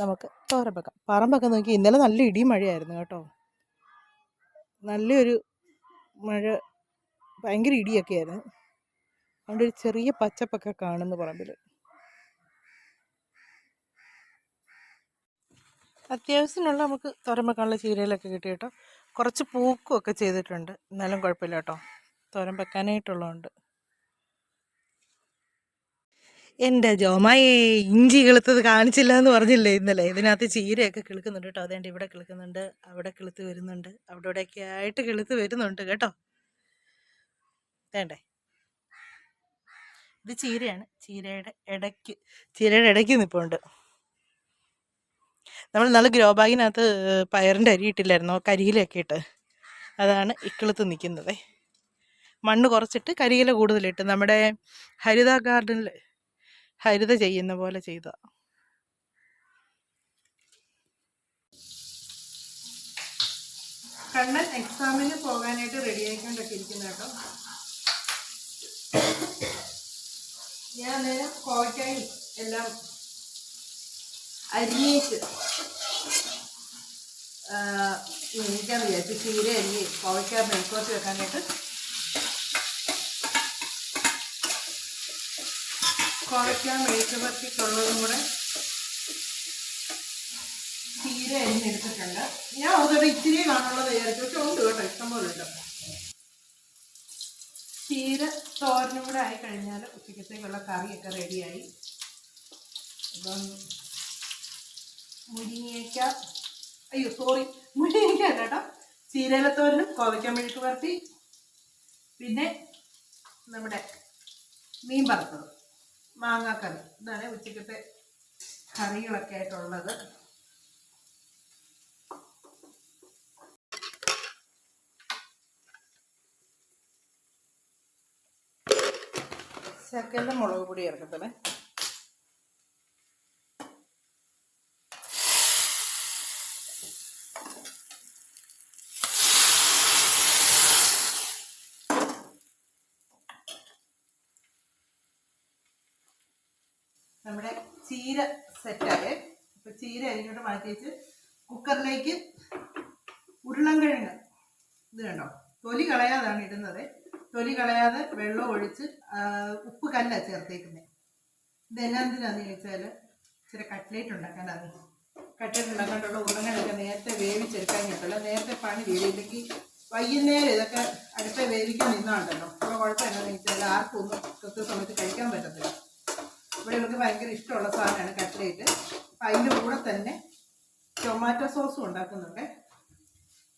നമുക്ക് തോരൻ വെക്കാം. പറമ്പൊക്കെ നോക്കി ഇന്നലെ നല്ല ഇടിയും മഴയായിരുന്നു കേട്ടോ. നല്ലൊരു മഴ, ഭയങ്കര ഇടിയൊക്കെ ആയിരുന്നു. അതുകൊണ്ട് ഒരു ചെറിയ പച്ചപ്പൊക്കെ കാണുന്നു പറമ്പിൽ. അത്യാവശ്യത്തിനുള്ള നമുക്ക് തോരൻ വെക്കാനുള്ള ചീരയിലൊക്കെ കിട്ടി കേട്ടോ. കുറച്ച് പൂക്കുമൊക്കെ ചെയ്തിട്ടുണ്ട്, എന്നാലും കുഴപ്പമില്ല കേട്ടോ, തോരൻ വെക്കാനായിട്ടുള്ളതുണ്ട്. എൻ്റെ ജോമായേ, ഇഞ്ചി കിളുത്തത് കാണിച്ചില്ല എന്ന് പറഞ്ഞില്ലേ ഇന്നലെ. ഇതിനകത്ത് ചീരയൊക്കെ കിളുക്കുന്നുണ്ട് കേട്ടോ. അതേണ്ട ഇവിടെ കിളുക്കുന്നുണ്ട്, അവിടെ കിളുത്ത് വരുന്നുണ്ട്, അവിടെ ഇവിടെയൊക്കെ ആയിട്ട് കിളുത്ത് വരുന്നുണ്ട് കേട്ടോ. വേണ്ടേ, ഇത് ചീരയാണ്. ചീരയുടെ ഇടയ്ക്ക് നിൽപ്പുണ്ട്. നമ്മൾ നല്ല ഗ്രോ ബാഗിനകത്ത് പയറിൻ്റെ അരി ഇട്ടില്ലായിരുന്നോ, കരിയിലൊക്കെ ഇട്ട്, അതാണ് ഇക്കിളുത്ത് നിൽക്കുന്നത്. മണ്ണ് കുറച്ചിട്ട് കരിയില കൂടുതലിട്ട്, നമ്മുടെ ഹരിത ഗാർഡനിൽ ഹരിത ചെയ്യുന്ന പോലെ ചെയ്ത. കണ്ണൻ എക്സാമിന് പോകാനായിട്ട് റെഡി ആയിക്കൊണ്ടൊക്കെ ഇരിക്കുന്ന കേട്ടോ. ഞാൻ അന്നേരം കോവയ്ക്കായും എല്ലാം അരിഞ്ഞേച്ച് എനിക്കാന്ന് വിചാരിച്ചു. ചീര അരിഞ്ഞ് കോവയ്ക്ക മെഴുക്കോട്ട് വെക്കാനായിട്ട് കോവയ്ക്ക മെഴുക്ക് പറ്റിക്കുള്ളതും കൂടെ ചീര അരിഞ്ഞെടുത്തിട്ടുണ്ട്. ഞാൻ അതോടെ ഇച്ചിരി കാണുള്ളത് വിചാരിച്ചു, പക്ഷെ ഉണ്ട് കേട്ടോ, ഇഷ്ടംപോലെ ഉണ്ട്. ചീര തോരനും കൂടെ ആയി കഴിഞ്ഞാൽ ഉച്ചക്കത്തേക്കുള്ള കറിയൊക്കെ റെഡിയായി. അപ്പം മുരിങ്ങയ്ക്ക അല്ല കേട്ടോ, ചീരയിലത്തോരനും കോവയ്ക്ക മെഴുക്ക് പുരട്ടി, പിന്നെ നമ്മുടെ മീൻ വറുത്തത്, മാങ്ങാക്കറി. ഇതാണ് ഉച്ചക്കത്തെ കറികളൊക്കെ ആയിട്ടുള്ളത്. ശകലം മുളക് പൊടി ചേർക്കത്തേ. നമ്മുടെ ചീര സെറ്റായേ. ഇപ്പം ചീര അരിഞ്ഞോട്ട് മാറ്റി വെച്ച് കുക്കറിലേക്ക് ഉരുളൻകിഴങ്ങ്, ഇത് കണ്ടോ, തൊലി കളയാതാണ് ഇടുന്നത്. തൊലി കളയാതെ വെള്ളം ഒഴിച്ച് ഉപ്പ് കല്ല ചേർത്തേക്കുന്നത്. ഇതെന്നാന്തിനാന്ന് ചോദിച്ചാൽ ഇച്ചിരി കട്ട്ലേറ്റ് ഉണ്ടാക്കാനാണ്. കട്ട്ലേറ്റ് ഉണ്ടാക്കാനുള്ള ഉരുളൻകിഴങ്ങ് നേരത്തെ വേവിച്ചെടുക്കാൻ കിട്ടില്ല. നേരത്തെ പണി വീടില്ലെങ്കിൽ വൈകുന്നേരം ഇതൊക്കെ അടുത്ത വേവിക്കാൻ നിന്നുണ്ടല്ലോ. അപ്പോൾ കുഴപ്പം എന്താണെന്ന് ചോദിച്ചാൽ ആർക്കും ഒന്നും കൃത്യസമയത്ത് കഴിക്കാൻ പറ്റത്തില്ല. ഇവിടെ ഇവർക്ക് ഭയങ്കര ഇഷ്ടമുള്ള സാധനമാണ് കട്ട്ലേറ്റ്. അപ്പം അതിൻ്റെ കൂടെ തന്നെ ടൊമാറ്റോ സോസും ഉണ്ടാക്കുന്നുണ്ട്.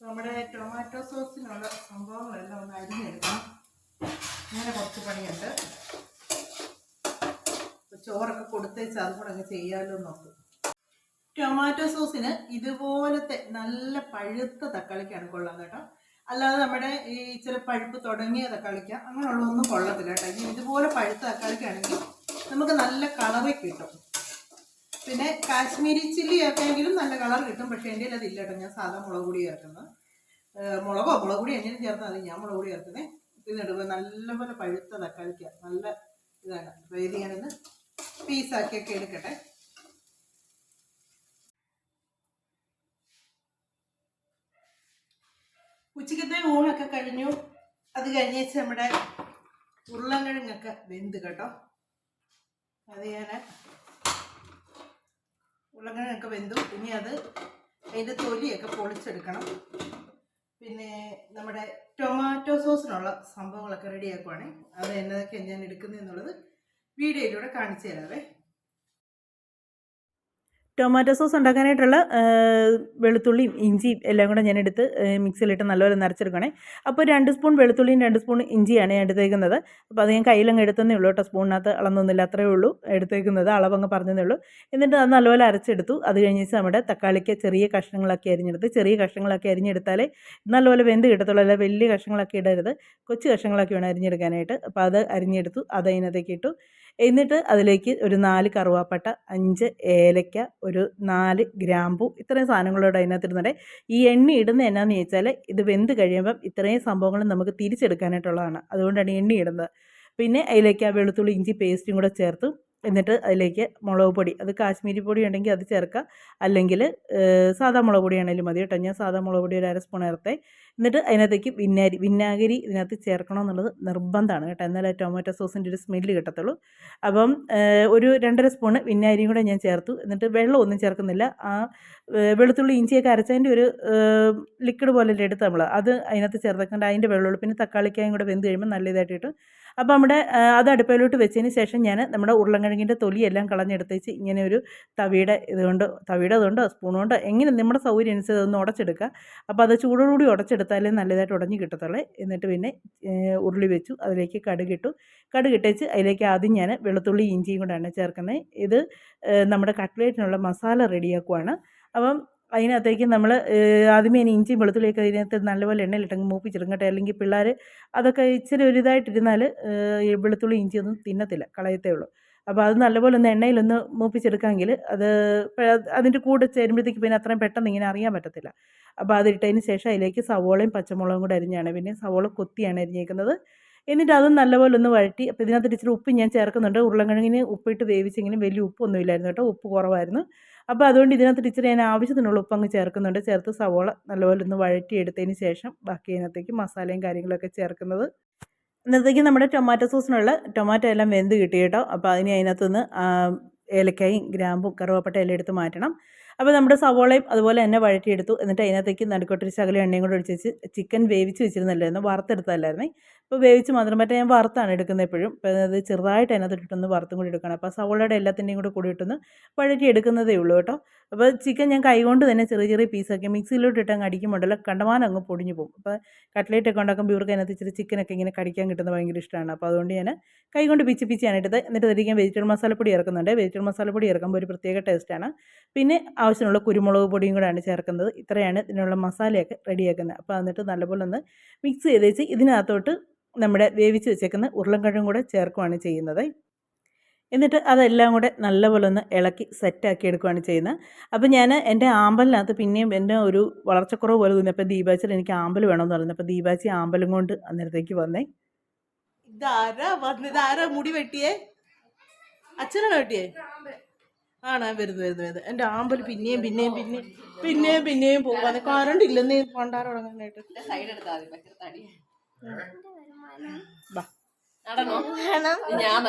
നമ്മുടെ ടൊമാറ്റോ സോസിനുള്ള സംഭവങ്ങളെല്ലാം ഒന്ന് അരിഞ്ഞെടുക്കണം. അങ്ങനെ കുറച്ച് പണിയുണ്ട്. ചോറൊക്കെ കൊടുത്തേച്ച് അതും കൂടെ അങ്ങ് ചെയ്യാമല്ലോ നോക്കും. ടൊമാറ്റോ സോസിന് ഇതുപോലത്തെ നല്ല പഴുത്ത തക്കാളിക്കാണ് കൊള്ളാം കേട്ടോ. അല്ലാതെ നമ്മുടെ ഈ ചില പഴുപ്പ് തുടങ്ങിയ തക്കാളിക്ക അങ്ങനെയുള്ളതൊന്നും കൊള്ളത്തില്ല കേട്ടോ. ഇനി ഇതുപോലെ പഴുത്ത തക്കാളിക്കാണെങ്കിൽ നമുക്ക് നല്ല കളറിൽ കിട്ടും. പിന്നെ കാശ്മീരി ചില്ലി ചേർക്കെങ്കിലും നല്ല കളർ കിട്ടും. പക്ഷേ എൻ്റെ അത് ഇല്ല കേട്ടോ, ഞാൻ സാധാ മുളക് പൊടി ചേർക്കുന്നത്. മുളക് പൊടി എങ്ങനെ ചേർത്താൽ മതി, ഞാൻ മുളക് പൊടി ചേർക്കുന്നത്. ഇതിനിടുമ്പോൾ നല്ലപോലെ പഴുത്ത തക്കാളിക്ക നല്ല ഇതാണ്. അപ്പോൾ ഇത് ഞാനൊന്ന് പീസാക്കിയൊക്കെ എടുക്കട്ടെ. ഉച്ചക്കത്തെ ഊണൊക്കെ കഴിഞ്ഞു. അത് കഴിഞ്ഞേച്ച് നമ്മുടെ ഉരുളൻകിഴങ്ങൊക്കെ വെന്ത് കേട്ടോ. അത് ഞാൻ ഉരുളൻകിഴങ്ങൊക്കെ വെന്തു. ഇനി അത് അതിൻ്റെ തൊലിയൊക്കെ പൊളിച്ചെടുക്കണം. പിന്നെ നമ്മുടെ ടൊമാറ്റോ സോസിനുള്ള സംഭവങ്ങളൊക്കെ റെഡിയാക്കുവാണേ. അത് എന്നതൊക്കെയാണ് ഞാൻ എടുക്കുന്നതെന്നുള്ളത് വീഡിയോയിലൂടെ കാണിച്ചു തരാവേ. ടൊമാറ്റോ സോസ് ഉണ്ടാക്കാനായിട്ടുള്ള വെളുത്തുള്ളിയും ഇഞ്ചിയും എല്ലാം കൂടെ ഞാൻ എടുത്ത് മിക്സിയിലിട്ട് നല്ലപോലെ നരച്ചെടുക്കണേ. അപ്പോൾ 2 സ്പൂൺ വെളുത്തുള്ളിയും 2 സ്പൂൺ ഇഞ്ചിയാണ് ഞാൻ എടുത്തേക്കുന്നത്. അപ്പോൾ അത് ഞാൻ കയ്യിലങ്ങ് എടുത്തതേ ഉള്ളൂ കേട്ടോ, സ്പൂണിനകത്ത് അളന്നൊന്നുമില്ല, അത്രയേ ഉള്ളൂ എടുത്തേക്കുന്നത്, അളവങ്ങ് പറഞ്ഞതേ ഉള്ളൂ. എന്നിട്ട് അത് നല്ലപോലെ അരച്ചെടുത്തു. അത് കഴിഞ്ഞ് നമ്മുടെ തക്കാളിക്ക് ചെറിയ കഷ്ണങ്ങളാക്കി അരിഞ്ഞെടുത്താലേ നല്ലപോലെ വെന്ത് കിട്ടത്തുള്ളൂ. അല്ല വലിയ കഷ്ണങ്ങളൊക്കെ ഇടരുത്, കൊച്ചു കഷ്ണങ്ങളൊക്കെ വേണം അരിഞ്ഞെടുക്കാനായിട്ട്. അപ്പോൾ അത് അരിഞ്ഞെടുത്തു, അത് അതിനകത്തേക്ക് ഇട്ടു. എന്നിട്ട് അതിലേക്ക് ഒരു 4 കറുവാപ്പട്ട, 5 ഏലയ്ക്ക, ഒരു 4 ഗ്രാമ്പു, ഇത്രയും സാധനങ്ങളോട് അതിനകത്തിരുന്നുണ്ട്. ഈ എണ്ണ ഇടുന്ന എന്നാന്ന് ചോദിച്ചാൽ ഇത് വെന്ത് കഴിയുമ്പം ഇത്രയും സംഭവങ്ങൾ നമുക്ക് തിരിച്ചെടുക്കാനായിട്ടുള്ളതാണ്, അതുകൊണ്ടാണ് എണ്ണ ഇടുന്നത്. പിന്നെ അതിലേക്ക് ആ വെളുത്തുള്ളി ഇഞ്ചി പേസ്റ്റും കൂടെ ചേർത്തു. എന്നിട്ട് അതിലേക്ക് മുളക് പൊടി, അത് കാശ്മീരി പൊടി ഉണ്ടെങ്കിൽ അത് ചേർക്കുക, അല്ലെങ്കിൽ സാധാ മുളക് പൊടിയാണെങ്കിലും മതി കേട്ടോ. ഞാൻ സാധാ മുളക് പൊടി ഒരു 1/2 സ്പൂൺ ചേർത്തേ. എന്നിട്ട് അതിനകത്തേക്ക് വിനാഗിരി ഇതിനകത്ത് ചേർക്കണം എന്നുള്ളത് നിർബന്ധമാണ് കേട്ടോ, എന്നാലേ ടൊമാറ്റോ സോസിൻ്റെ ഒരു സ്മെല്ല് കിട്ടത്തുള്ളൂ. അപ്പം ഒരു 2.5 സ്പൂണ് വിനാഗിരിയും കൂടെ ഞാൻ ചേർത്തു. എന്നിട്ട് വെള്ളമൊന്നും ചേർക്കുന്നില്ല. ആ വെളുത്തുള്ളി ഇഞ്ചിയൊക്കെ അരച്ചതിൻ്റെ ഒരു ലിക്വിഡ് പോലെ എടുത്ത് നമ്മൾ അത് അതിനകത്ത് ചേർത്തേക്കേണ്ട, അതിൻ്റെ വെള്ളമുള്ളൂ. പിന്നെ തക്കാളിക്കായും കൂടെ വെന്ത് കഴിയുമ്പോൾ നല്ല ഇതായിട്ട് കിട്ടും. അപ്പോൾ നമ്മുടെ അത് അടുപ്പിലോട്ട് വെച്ചതിന് ശേഷം ഞാൻ നമ്മുടെ ഉരുളൻകിഴങ്ങിൻ്റെ തൊലിയെല്ലാം കളഞ്ഞെടുത്തേച്ച് ഇങ്ങനെ ഒരു തവിയുടെ ഇതുകൊണ്ടോ സ്പൂൺ കൊണ്ടോ എങ്ങനെ നമ്മുടെ സൗകര്യം അനുസരിച്ച് അതൊന്ന് ഉടച്ചെടുക്കുക. അപ്പോൾ അത് ചൂടോടുകൂടി ഉടച്ചെടുത്താലേ നല്ലതായിട്ട് ഉടഞ്ഞ് കിട്ടത്തുള്ളൂ. എന്നിട്ട് പിന്നെ ഉരുളി വെച്ചു, അതിലേക്ക് കടുകിട്ടേച്ച് അതിലേക്ക് ആദ്യം ഞാൻ വെളുത്തുള്ളി ഇഞ്ചിയും കൂടെയാണ് ചേർക്കുന്നത്. ഇത് നമ്മുടെ കട്ട്ലേറ്റിനുള്ള മസാല റെഡിയാക്കുവാണ്. അപ്പം അതിനകത്തേക്ക് നമ്മൾ ആദ്യമേ ഇനി ഇഞ്ചിയും വെളുത്തുള്ളിയൊക്കെ അതിനകത്ത് നല്ലപോലെ എണ്ണയിലിട്ടങ്ങ് മൂപ്പിച്ചിടും അല്ലെങ്കിൽ പിള്ളേർ അതൊക്കെ ഇച്ചിരി ഒരു ഇതായിട്ടിരുന്നാൽ ഈ വെളുത്തുള്ളി ഇഞ്ചിയൊന്നും തിന്നത്തില്ല, കളയത്തേ ഉള്ളൂ. അപ്പോൾ അത് നല്ലപോലെ ഒന്ന് എണ്ണയിലൊന്ന് മൂപ്പിച്ചെടുക്കാമെങ്കിൽ അത് അതിൻ്റെ കൂടെ ചേരുമ്പോഴത്തേക്ക് പിന്നെ അത്രയും പെട്ടെന്ന് ഇങ്ങനെ അറിയാൻ പറ്റത്തില്ല. അപ്പോൾ അതിട്ടതിന് ശേഷം അതിലേക്ക് സവോളയും പച്ചമുളകും കൂടെ അരിഞ്ഞാണ്, പിന്നെ സവോള കൊത്തിയാണ് അരിഞ്ഞേക്കുന്നത്. എന്നിട്ട് അതും നല്ലപോലെ ഒന്ന് വഴറ്റി. അപ്പോൾ ഇതിനകത്ത് ഇച്ചിരി ഉപ്പ് ഞാൻ ചേർക്കുന്നുണ്ട്. ഉരുളൻകിഴങ്ങിന് ഉപ്പിട്ട് വേവിച്ചെങ്കിലും വലിയ ഉപ്പൊന്നും ഇല്ലായിരുന്നു കേട്ടോ, ഉപ്പ് കുറവായിരുന്നു. അപ്പോൾ അതുകൊണ്ട് ഇതിനകത്ത് ഇച്ചിരി ഞാൻ ആവശ്യത്തിനുള്ള ഉപ്പ് അങ്ങ് ചേർക്കുന്നുണ്ട്. ചേർത്ത് സവോള നല്ലപോലെ ഒന്ന് വഴറ്റി എടുത്തതിന് ശേഷം ബാക്കി അതിനകത്തേക്ക് മസാലയും കാര്യങ്ങളൊക്കെ ചേർക്കുന്നത്. ഇന്നത്തേക്ക് നമ്മുടെ ടൊമാറ്റോ സോസിനുള്ള ടൊമാറ്റോ എല്ലാം വെന്ത് കിട്ടി കേട്ടോ. അപ്പോൾ അതിനകത്തുനിന്ന് ഏലക്കായും ഗ്രാമ്പും കറുവപ്പട്ട എല്ലാം എടുത്ത് മാറ്റണം. അപ്പോൾ നമ്മുടെ സവോളയും അതുപോലെ തന്നെ വഴറ്റിയെടുത്തു. എന്നിട്ട് അതിനകത്തേക്ക് നടുക്കൊട്ടൊരു ശകലം എണ്ണയും കൂടെ ഒഴിച്ച് ചിക്കൻ വേവിച്ച് വെച്ചിരുന്നല്ലായിരുന്നു, വറുത്തെടുത്തല്ലായിരുന്നേ. അപ്പോൾ വേവിച്ച് മാത്രം മറ്റേ ഞാൻ വറുത്താണ് എടുക്കുന്നത് എപ്പോഴും. അപ്പോൾ അത് ചെറുതായിട്ട് അതിനകത്തിട്ടൊന്ന് വറുത്തും കൂടി എടുക്കണം. അപ്പോൾ സവോളയുടെ എല്ലാത്തിൻ്റെയും കൂടി ഇട്ടൊന്ന് വഴറ്റി എടുക്കുന്നതേ ഉള്ളൂ കേട്ടോ. അപ്പോൾ ചിക്കൻ ഞാൻ കൈകൊണ്ട് തന്നെ ചെറിയ ചെറിയ പീസാക്കി മിക്സിയിലോട്ട് അങ്ങ് അടിക്കുമ്പോഴല്ലോ കണ്ടമാനം അങ്ങ് പൊടിഞ്ഞു പോകും. അപ്പോൾ കട്ട്ലേറ്റൊക്കെ ഉണ്ടാക്കുമ്പോൾ ഇവർക്ക് അതിനകത്ത് ഇച്ചിരി ചിക്കനൊക്കെ ഇങ്ങനെ കടിക്കാൻ കിട്ടുന്നത് ഭയങ്കര ഇഷ്ടമാണ്. അപ്പോൾ അതുകൊണ്ട് ഞാൻ കൈകൊണ്ട് പിച്ചിയാണ് ഇട്ടത്. എന്നിട്ട് അതിലേക്ക് ഞാൻ വെജിറ്റബിൾ മസാലപ്പൊടി ചേർക്കുന്നുണ്ട്. വെജിറ്റബിൾ മസാലപ്പൊടി ചേർക്കുമ്പോൾ ഒരു പ്രത്യേക ടേസ്റ്റാണ്. പിന്നെ ആവശ്യമുള്ള കുരുമുളക് പൊടിയും കൂടെയാണ് ചേർക്കുന്നത്. ഇത്രയാണ് ഇതിനുള്ള മസാലയൊക്കെ റെഡിയാക്കുന്നത്. അപ്പോൾ എന്നിട്ട് നല്ലപോലെ ഒന്ന് മിക്സ് ചെയ്ത് വെച്ച് ഇതിനകത്തോട്ട് നമ്മുടെ വേവിച്ച് വെച്ചേക്കുന്ന ഉരുളൻകിഴങ്ങും കൂടെ ചേർക്കുകയാണ് ചെയ്യുന്നത്. എന്നിട്ട് അതെല്ലാം കൂടെ നല്ലപോലെ ഒന്ന് ഇളക്കി സെറ്റാക്കി എടുക്കുകയാണ് ചെയ്യുന്നത്. അപ്പോൾ ഞാൻ എൻ്റെ ആമ്പലിനകത്ത് പിന്നെയും എൻ്റെ ഒരു വളർച്ചക്കുറവ് പോലെ തോന്നി. അപ്പോൾ ദീപാച്ചിൽ എനിക്ക് ആമ്പൽ വേണമെന്ന് പറഞ്ഞു. അപ്പോൾ ദീപാച്ചി ആമ്പലും കൊണ്ട് അന്നേരത്തേക്ക് വന്നേ. ഇതാരാ മുടി വെട്ടിയേ? അച്ഛനാണ് വെട്ടിയേ? ആണോ? വരുന്നു. എൻ്റെ ആമ്പൽ പിന്നെയും പോകാൻ കറണ്ട് ഇല്ലെന്ന് പണ്ടാരം തുടങ്ങാനായിട്ട്.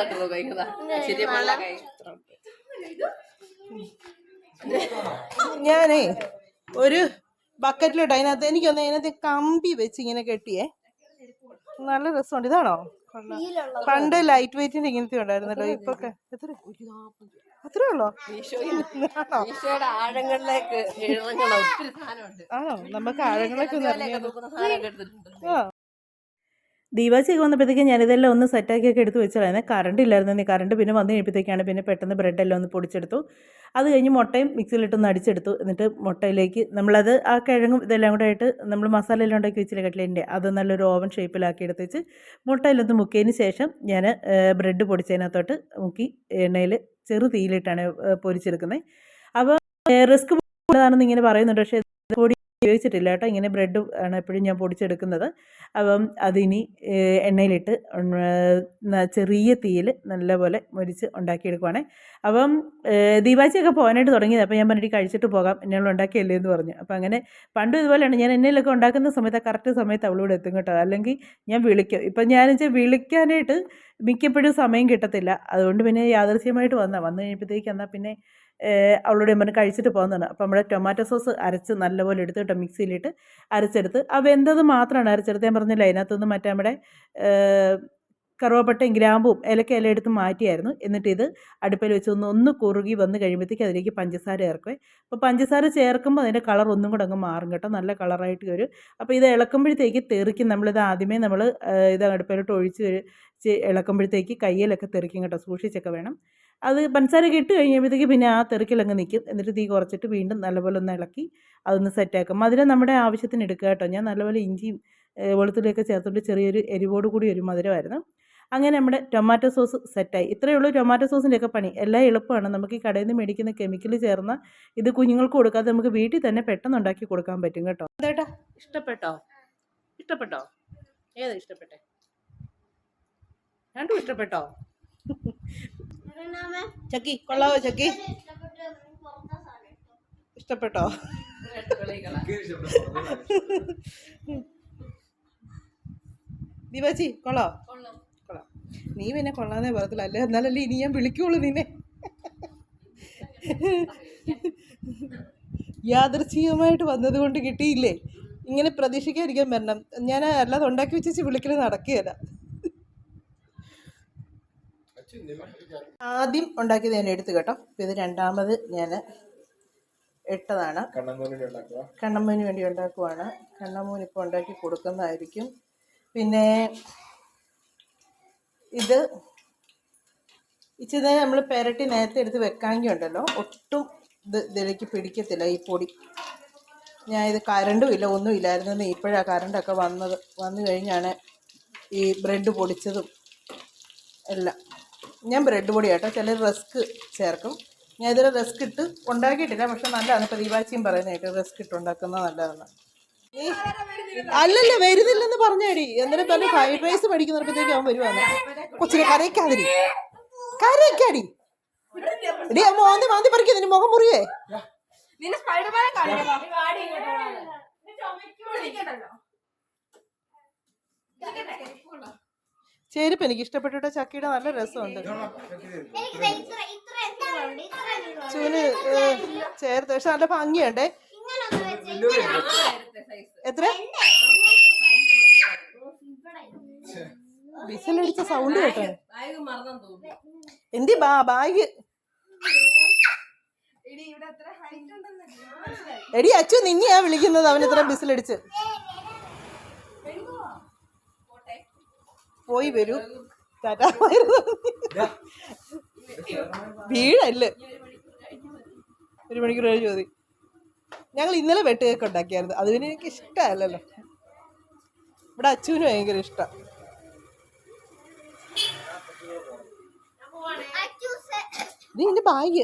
ഞാനേ ഒരു ബക്കറ്റിലിട്ട് അതിനകത്ത് എനിക്കൊന്ന് അതിനകത്ത് കമ്പി വെച്ച് ഇങ്ങനെ കെട്ടിയേ, നല്ല രസമുണ്ട്. ഇതാണോ? പണ്ട് ലൈറ്റ് വെയിറ്റിന്റെ ഇങ്ങനത്തെ ഉണ്ടായിരുന്നല്ലോ, ഇപ്പൊ അത്രേ ഉള്ളോ? ആഴങ്ങളിലേക്ക് ആണോ? നമുക്ക് ആഴങ്ങളിലേക്ക് ഒന്ന് ഇറങ്ങിയാലോ? ദീപാവലിക്ക് വന്നപ്പോഴത്തേക്കും ഞാനിതെല്ലാം ഒന്ന് സെറ്റാക്കിയൊക്കെ എടുത്ത് വെച്ചതായിരുന്നു. കറണ്ട് ഇല്ലായിരുന്നു. കറണ്ട് പിന്നെ വന്നു കഴിയുമ്പോഴത്തേക്കാണ് പിന്നെ പെട്ടെന്ന് ബ്രെഡെല്ലാം ഒന്ന് പൊടിച്ചെടുത്തു. അത് കഴിഞ്ഞ് മുട്ടയും മിക്സിയിലിട്ടൊന്ന് അടിച്ചെടുത്തു. എന്നിട്ട് മുട്ടയിലേക്ക് നമ്മളത് ആ കിഴങ്ങും ഇതെല്ലാം കൂടെ ആയിട്ട് നമ്മൾ മസാല എല്ലാം ഉണ്ടാക്കി വെച്ചില്ല കട്ട്ലേറ്റിൻ്റെ, അത് നല്ലൊരു ഓവൻ ഷേപ്പിലാക്കി എടുത്ത് വെച്ച് മുട്ടയിലൊന്ന് മുക്കിയതിന് ശേഷം ഞാൻ ബ്രെഡ് പൊടിച്ചതിനകത്തോട്ട് മുക്കി എണ്ണയിൽ ചെറു തീയിലിട്ടാണ് പൊരിച്ചെടുക്കുന്നത്. അപ്പോൾ റിസ്ക് ആണെന്ന് ഇങ്ങനെ പറയുന്നുണ്ട്, പക്ഷേ പൊടി ഉപയോഗിച്ചിട്ടില്ല കേട്ടോ. ഇങ്ങനെ ബ്രെഡ് ആണ് എപ്പോഴും ഞാൻ പൊടിച്ചെടുക്കുന്നത്. അപ്പം അതിനി എണ്ണയിലിട്ട് ചെറിയ തീയിൽ നല്ലപോലെ മൊരിച്ച് ഉണ്ടാക്കിയെടുക്കുവാണേ. അപ്പം ദീപാവലിയൊക്കെ പോകാനായിട്ട് തുടങ്ങിയത്. അപ്പോൾ ഞാൻ പറഞ്ഞിട്ട് കഴിച്ചിട്ട് പോകാം, എന്നെയുള്ള ഉണ്ടാക്കിയല്ലേ എന്ന് പറഞ്ഞു. അപ്പോൾ അങ്ങനെ പണ്ടും ഇതുപോലെയാണ്, ഞാൻ എണ്ണയിലൊക്കെ ഉണ്ടാക്കുന്ന സമയത്ത് കറക്റ്റ് സമയത്ത് അവളോട് എത്തും കേട്ടോ, അല്ലെങ്കിൽ ഞാൻ വിളിക്കും. ഇപ്പം ഞാൻ വിളിക്കാനായിട്ട് മിക്കപ്പോഴും സമയം കിട്ടത്തില്ല. അതുകൊണ്ട് പിന്നെ യാദൃശ്യമായിട്ട് വന്നു കഴിയുമ്പോഴത്തേക്ക് എന്നാൽ പിന്നെ അവളോട് ഞാൻ പറഞ്ഞ് കഴിച്ചിട്ട് പോകുന്നതാണ്. അപ്പോൾ നമ്മുടെ ടൊമാറ്റോ സോസ് അരച്ച് നല്ലപോലെ എടുത്ത് കേട്ടോ മിക്സിയിലിട്ട് അരച്ചെടുത്ത്. ആ വെന്തത് മാത്രമാണ് അരച്ചെടുത്ത്. ഞാൻ പറഞ്ഞില്ല അതിനകത്തൊന്നും മറ്റേ നമ്മുടെ കറുവപ്പട്ടയും ഗ്രാമ്പും ഇലക്കെല്ലാം എടുത്ത് മാറ്റിയായിരുന്നു. എന്നിട്ട് ഇത് അടുപ്പിൽ വെച്ച് ഒന്ന് കുറുകി വന്ന് കഴിയുമ്പോഴത്തേക്ക് അതിലേക്ക് പഞ്ചസാര ചേർക്കുവേ. അപ്പോൾ പഞ്ചസാര ചേർക്കുമ്പോൾ അതിൻ്റെ കളർ ഒന്നും കൂടെ അങ്ങ് മാറും കേട്ടോ, നല്ല കളറായിട്ട് വരും. അപ്പോൾ ഇത് ഇളക്കുമ്പോഴത്തേക്ക് തെറിക്കും. നമ്മളിത് ആദ്യമേ ഇത് അടുപ്പിലോട്ട് ഒഴിച്ച് ഇളക്കുമ്പോഴത്തേക്ക് കയ്യിലൊക്കെ തെറിക്കും കേട്ടോ, സൂക്ഷിച്ചൊക്കെ വേണം. അത് പഞ്ചസാരയൊക്കെ ഇട്ട് കഴിയുമ്പോഴത്തേക്ക് പിന്നെ ആ തെറിക്കലങ്ങ് നിൽക്കും. എന്നിട്ട് തീ കുറച്ചിട്ട് വീണ്ടും നല്ലപോലെ ഒന്ന് ഇളക്കി അതൊന്ന് സെറ്റാക്കും. മധുരം നമ്മുടെ ആവശ്യത്തിന് എടുക്കുക കേട്ടോ. ഞാൻ നല്ലപോലെ ഇഞ്ചിയും വെളുത്തുള്ളിയൊക്കെ ചേർത്തുകൊണ്ട് ചെറിയൊരു എരിവോട് കൂടി ഒരു മധുരമായിരുന്നു. അങ്ങനെ നമ്മുടെ ടൊമാറ്റോ സോസ് സെറ്റായി. ഇത്രയേ ഉള്ളൂ ടൊമാറ്റോ സോസിൻ്റെയൊക്കെ പണി. എല്ലാം എളുപ്പമാണ്. നമുക്ക് ഈ കടയിൽ നിന്ന് മേടിക്കുന്ന കെമിക്കൽ ചേർന്ന ഇത് കുഞ്ഞുങ്ങൾക്ക് കൊടുക്കാതെ നമുക്ക് വീട്ടിൽ തന്നെ പെട്ടെന്ന് ഉണ്ടാക്കി കൊടുക്കാൻ പറ്റും കേട്ടോ. അതേട്ടാ ഇഷ്ടപ്പെട്ടോ? ഏതാ ഇഷ്ടപ്പെട്ടെ? രണ്ടും ഇഷ്ടപ്പെട്ടോ? ചക്കി കൊള്ളാവോ ചക്കി? ഇഷ്ടപ്പെട്ടോ? ദീപാച്ചി കൊള്ളാം. കൊള്ളാം. നീ പിന്നെ കൊള്ളാന്നേ പറയത്തില്ല, അല്ലേ എന്നാലല്ലേ ഇനി ഞാൻ വിളിക്കുള്ളൂ നിന്നെ. യാദൃച്ഛികമായിട്ട് വന്നത് കൊണ്ട് കിട്ടിയില്ലേ? ഇങ്ങനെ പ്രതീക്ഷിക്കാതിരിക്കാൻ വരണം. ഞാൻ അല്ലാതെ ഉണ്ടാക്കി വെച്ച് വിളിക്കൽ നടക്കുകയല്ല. ആദ്യം ഉണ്ടാക്കിയത് ഞാൻ എടുത്തു കേട്ടോ. ഇത് രണ്ടാമത് ഞാൻ ഇട്ടതാണ്. കണ്ണമ്മൂന് വേണ്ടി ഉണ്ടാക്കുവാണ്. കണ്ണമ്മൂന് ഇപ്പോൾ ഉണ്ടാക്കി കൊടുക്കുന്നതായിരിക്കും. പിന്നെ ഇത് ഇച്ചിരി നേരം നമ്മൾ പെരട്ടി നേരത്തെ എടുത്ത് വെക്കാമെങ്കിൽ ഉണ്ടല്ലോ ഒട്ടും ഇതിലേക്ക് പിടിക്കത്തില്ല ഈ പൊടി. ഞാൻ ഇത് കരണ്ടും ഇല്ല, ഒന്നും ഇല്ലായിരുന്നു. ഇപ്പോഴാണ് കരണ്ടൊക്കെ വന്നു കഴിഞ്ഞാണ് ഈ ബ്രെഡ് പൊടിച്ചതും എല്ലാം. ഞാൻ ബ്രെഡ് പൊടി കേട്ടോ, ചിലർ റസ്ക് ചേർക്കും. ഞാൻ ഇതിൽ റസ്ക് ഇട്ട് ഉണ്ടാക്കിയിട്ടില്ല, പക്ഷെ നല്ലതാണ്. ഇപ്പോൾ ദീപാച്ചിയും പറയുന്നതായിട്ട് റസ്ക് ഇട്ട് ഉണ്ടാക്കുന്നത് നല്ലതാണ്. അല്ലല്ല വരുന്നില്ലെന്ന് പറഞ്ഞാടി. എന്നിട്ട് തന്നെ ഫ്രൈഡ് റൈസ് മേടിക്കുന്നിടത്തേക്ക് അവൻ വരുവാണ്. കൊച്ചിനെ കരയിക്കാതിരി, കരയിക്കാടി. എടി അവൻ മാന്തി മാന്തി പറിക്കും, നിന്റെ മുഖം മുറിയേ. ചെരുപ്പ് എനിക്ക് ഇഷ്ടപ്പെട്ടിട്ട് ചക്കിയുടെ നല്ല രസമുണ്ട്. ചൂല് ചേർത്ത് പക്ഷെ നല്ല ഭംഗിയുണ്ടേ. എത്ര വിസിലടിച്ച സൗണ്ട് കേട്ടോ. എന്തി ബാഗ് എടി അച്ചു നിന്നെയാ വിളിക്കുന്നത്. അവൻ ഇത്ര ബിസിലടിച്ച് പോയി വരൂ. വീഴല്ലേ. 1 മണിക്കൂർ ചോദി. ഞങ്ങൾ ഇന്നലെ വെട്ടുകേക്ക് ഉണ്ടാക്കിയായിരുന്നു. അത് പിന്നെ എനിക്ക് ഇഷ്ടമല്ലല്ലോ. ഇവിടെ അച്ചുവിന് ഭയങ്കര ഇഷ്ടം. നീ എന്റെ ബാഗ്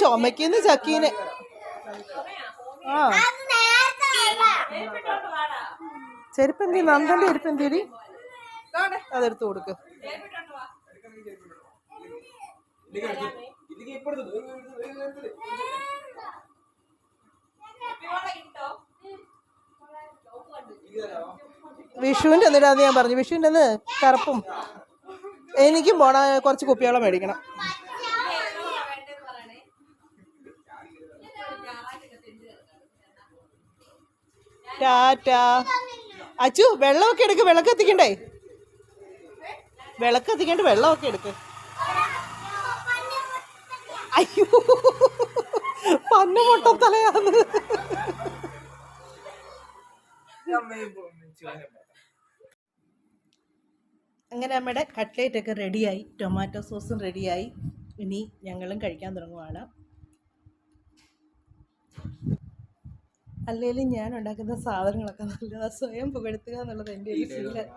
ചുമക്കുന്ന ചക്കീനെ. ആ ചെരുപ്പെന്തി നന്ദന്റെ ചെരുപ്പെന്തേരി അതെടുത്ത് കൊടുക്ക്. വിഷുവിൻ്റെ എന്നിട്ടാന്ന് ഞാൻ പറഞ്ഞു. വിഷുവിൻ്റെ അന്ന് കറുപ്പും എനിക്കും പോണ കുറച്ച് കുപ്പിയോളം മേടിക്കണം. ടാറ്റാ. അച്ചു വെള്ളമൊക്കെ എടുക്ക്. വിളക്ക് എത്തിക്കണ്ടേ? വിളക്ക് എത്തിക്കണ്ട് വെള്ളമൊക്കെ എടുക്ക്. അയ്യോ പന്ന മുട്ടത്തലയാന്ന്. അങ്ങനെ നമ്മുടെ കട്ട്ലേറ്റ് ഒക്കെ റെഡിയായി. ടൊമാറ്റോ സോസും റെഡിയായി. ഇനി ഞങ്ങളും കഴിക്കാൻ തുടങ്ങുവാണ്. അല്ലെങ്കിലും ഞാൻ ഉണ്ടാക്കുന്ന സാധനങ്ങളൊക്കെ നല്ലതാണ്. സ്വയം പുകഴ്ത്തുക എന്നുള്ളത് എൻ്റെ ഒരു ശീലം.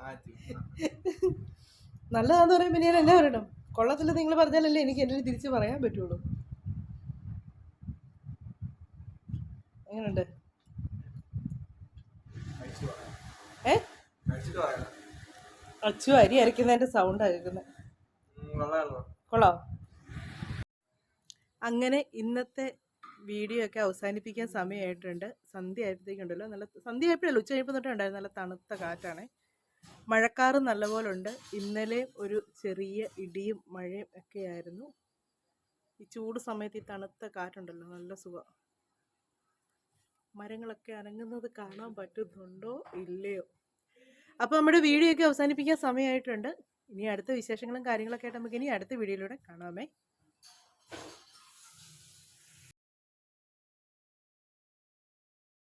നല്ലതാന്ന് പറയുമ്പോൾ ഞാൻ എന്നാ പറയണം? കൊള്ളത്തില്ല നിങ്ങൾ പറഞ്ഞാലല്ലേ എനിക്ക് എൻ്റെ തിരിച്ച് പറയാൻ പറ്റുള്ളൂ. എങ്ങനെയുണ്ട്? അച്ചു അരി അരയ്ക്കുന്നതിൻ്റെ സൗണ്ടാണ് കേൾക്കുന്നത്. കൊള്ളാം. അങ്ങനെ ഇന്നത്തെ വീഡിയോ ഒക്കെ അവസാനിപ്പിക്കാൻ സമയമായിട്ടുണ്ട്. സന്ധ്യ ആയപ്പോഴത്തേക്കുണ്ടല്ലോ, നല്ല സന്ധ്യ ആയപ്പോഴല്ലോ, ഉച്ച കഴിയുമ്പോൾ തൊട്ടേ ഉണ്ടായിരുന്നു. നല്ല തണുത്ത കാറ്റാണ്. മഴക്കാറും നല്ലപോലെ ഉണ്ട്. ഇന്നലെ ഒരു ചെറിയ ഇടിയും മഴയും ഒക്കെ ആയിരുന്നു. ഈ ചൂട് സമയത്ത് ഈ തണുത്ത കാറ്റുണ്ടല്ലോ, നല്ല സുഖം. മരങ്ങളൊക്കെ അനങ്ങുന്നത് കാണാൻ പറ്റുന്നുണ്ടോ ഇല്ലയോ? അപ്പോൾ നമ്മുടെ വീഡിയോ ഒക്കെ അവസാനിപ്പിക്കാൻ സമയമായിട്ടുണ്ട്. ഇനി അടുത്ത വിശേഷങ്ങളും കാര്യങ്ങളൊക്കെ ആയിട്ട് നമുക്ക് ഇനി അടുത്ത വീഡിയോയിലൂടെ കാണാമേ.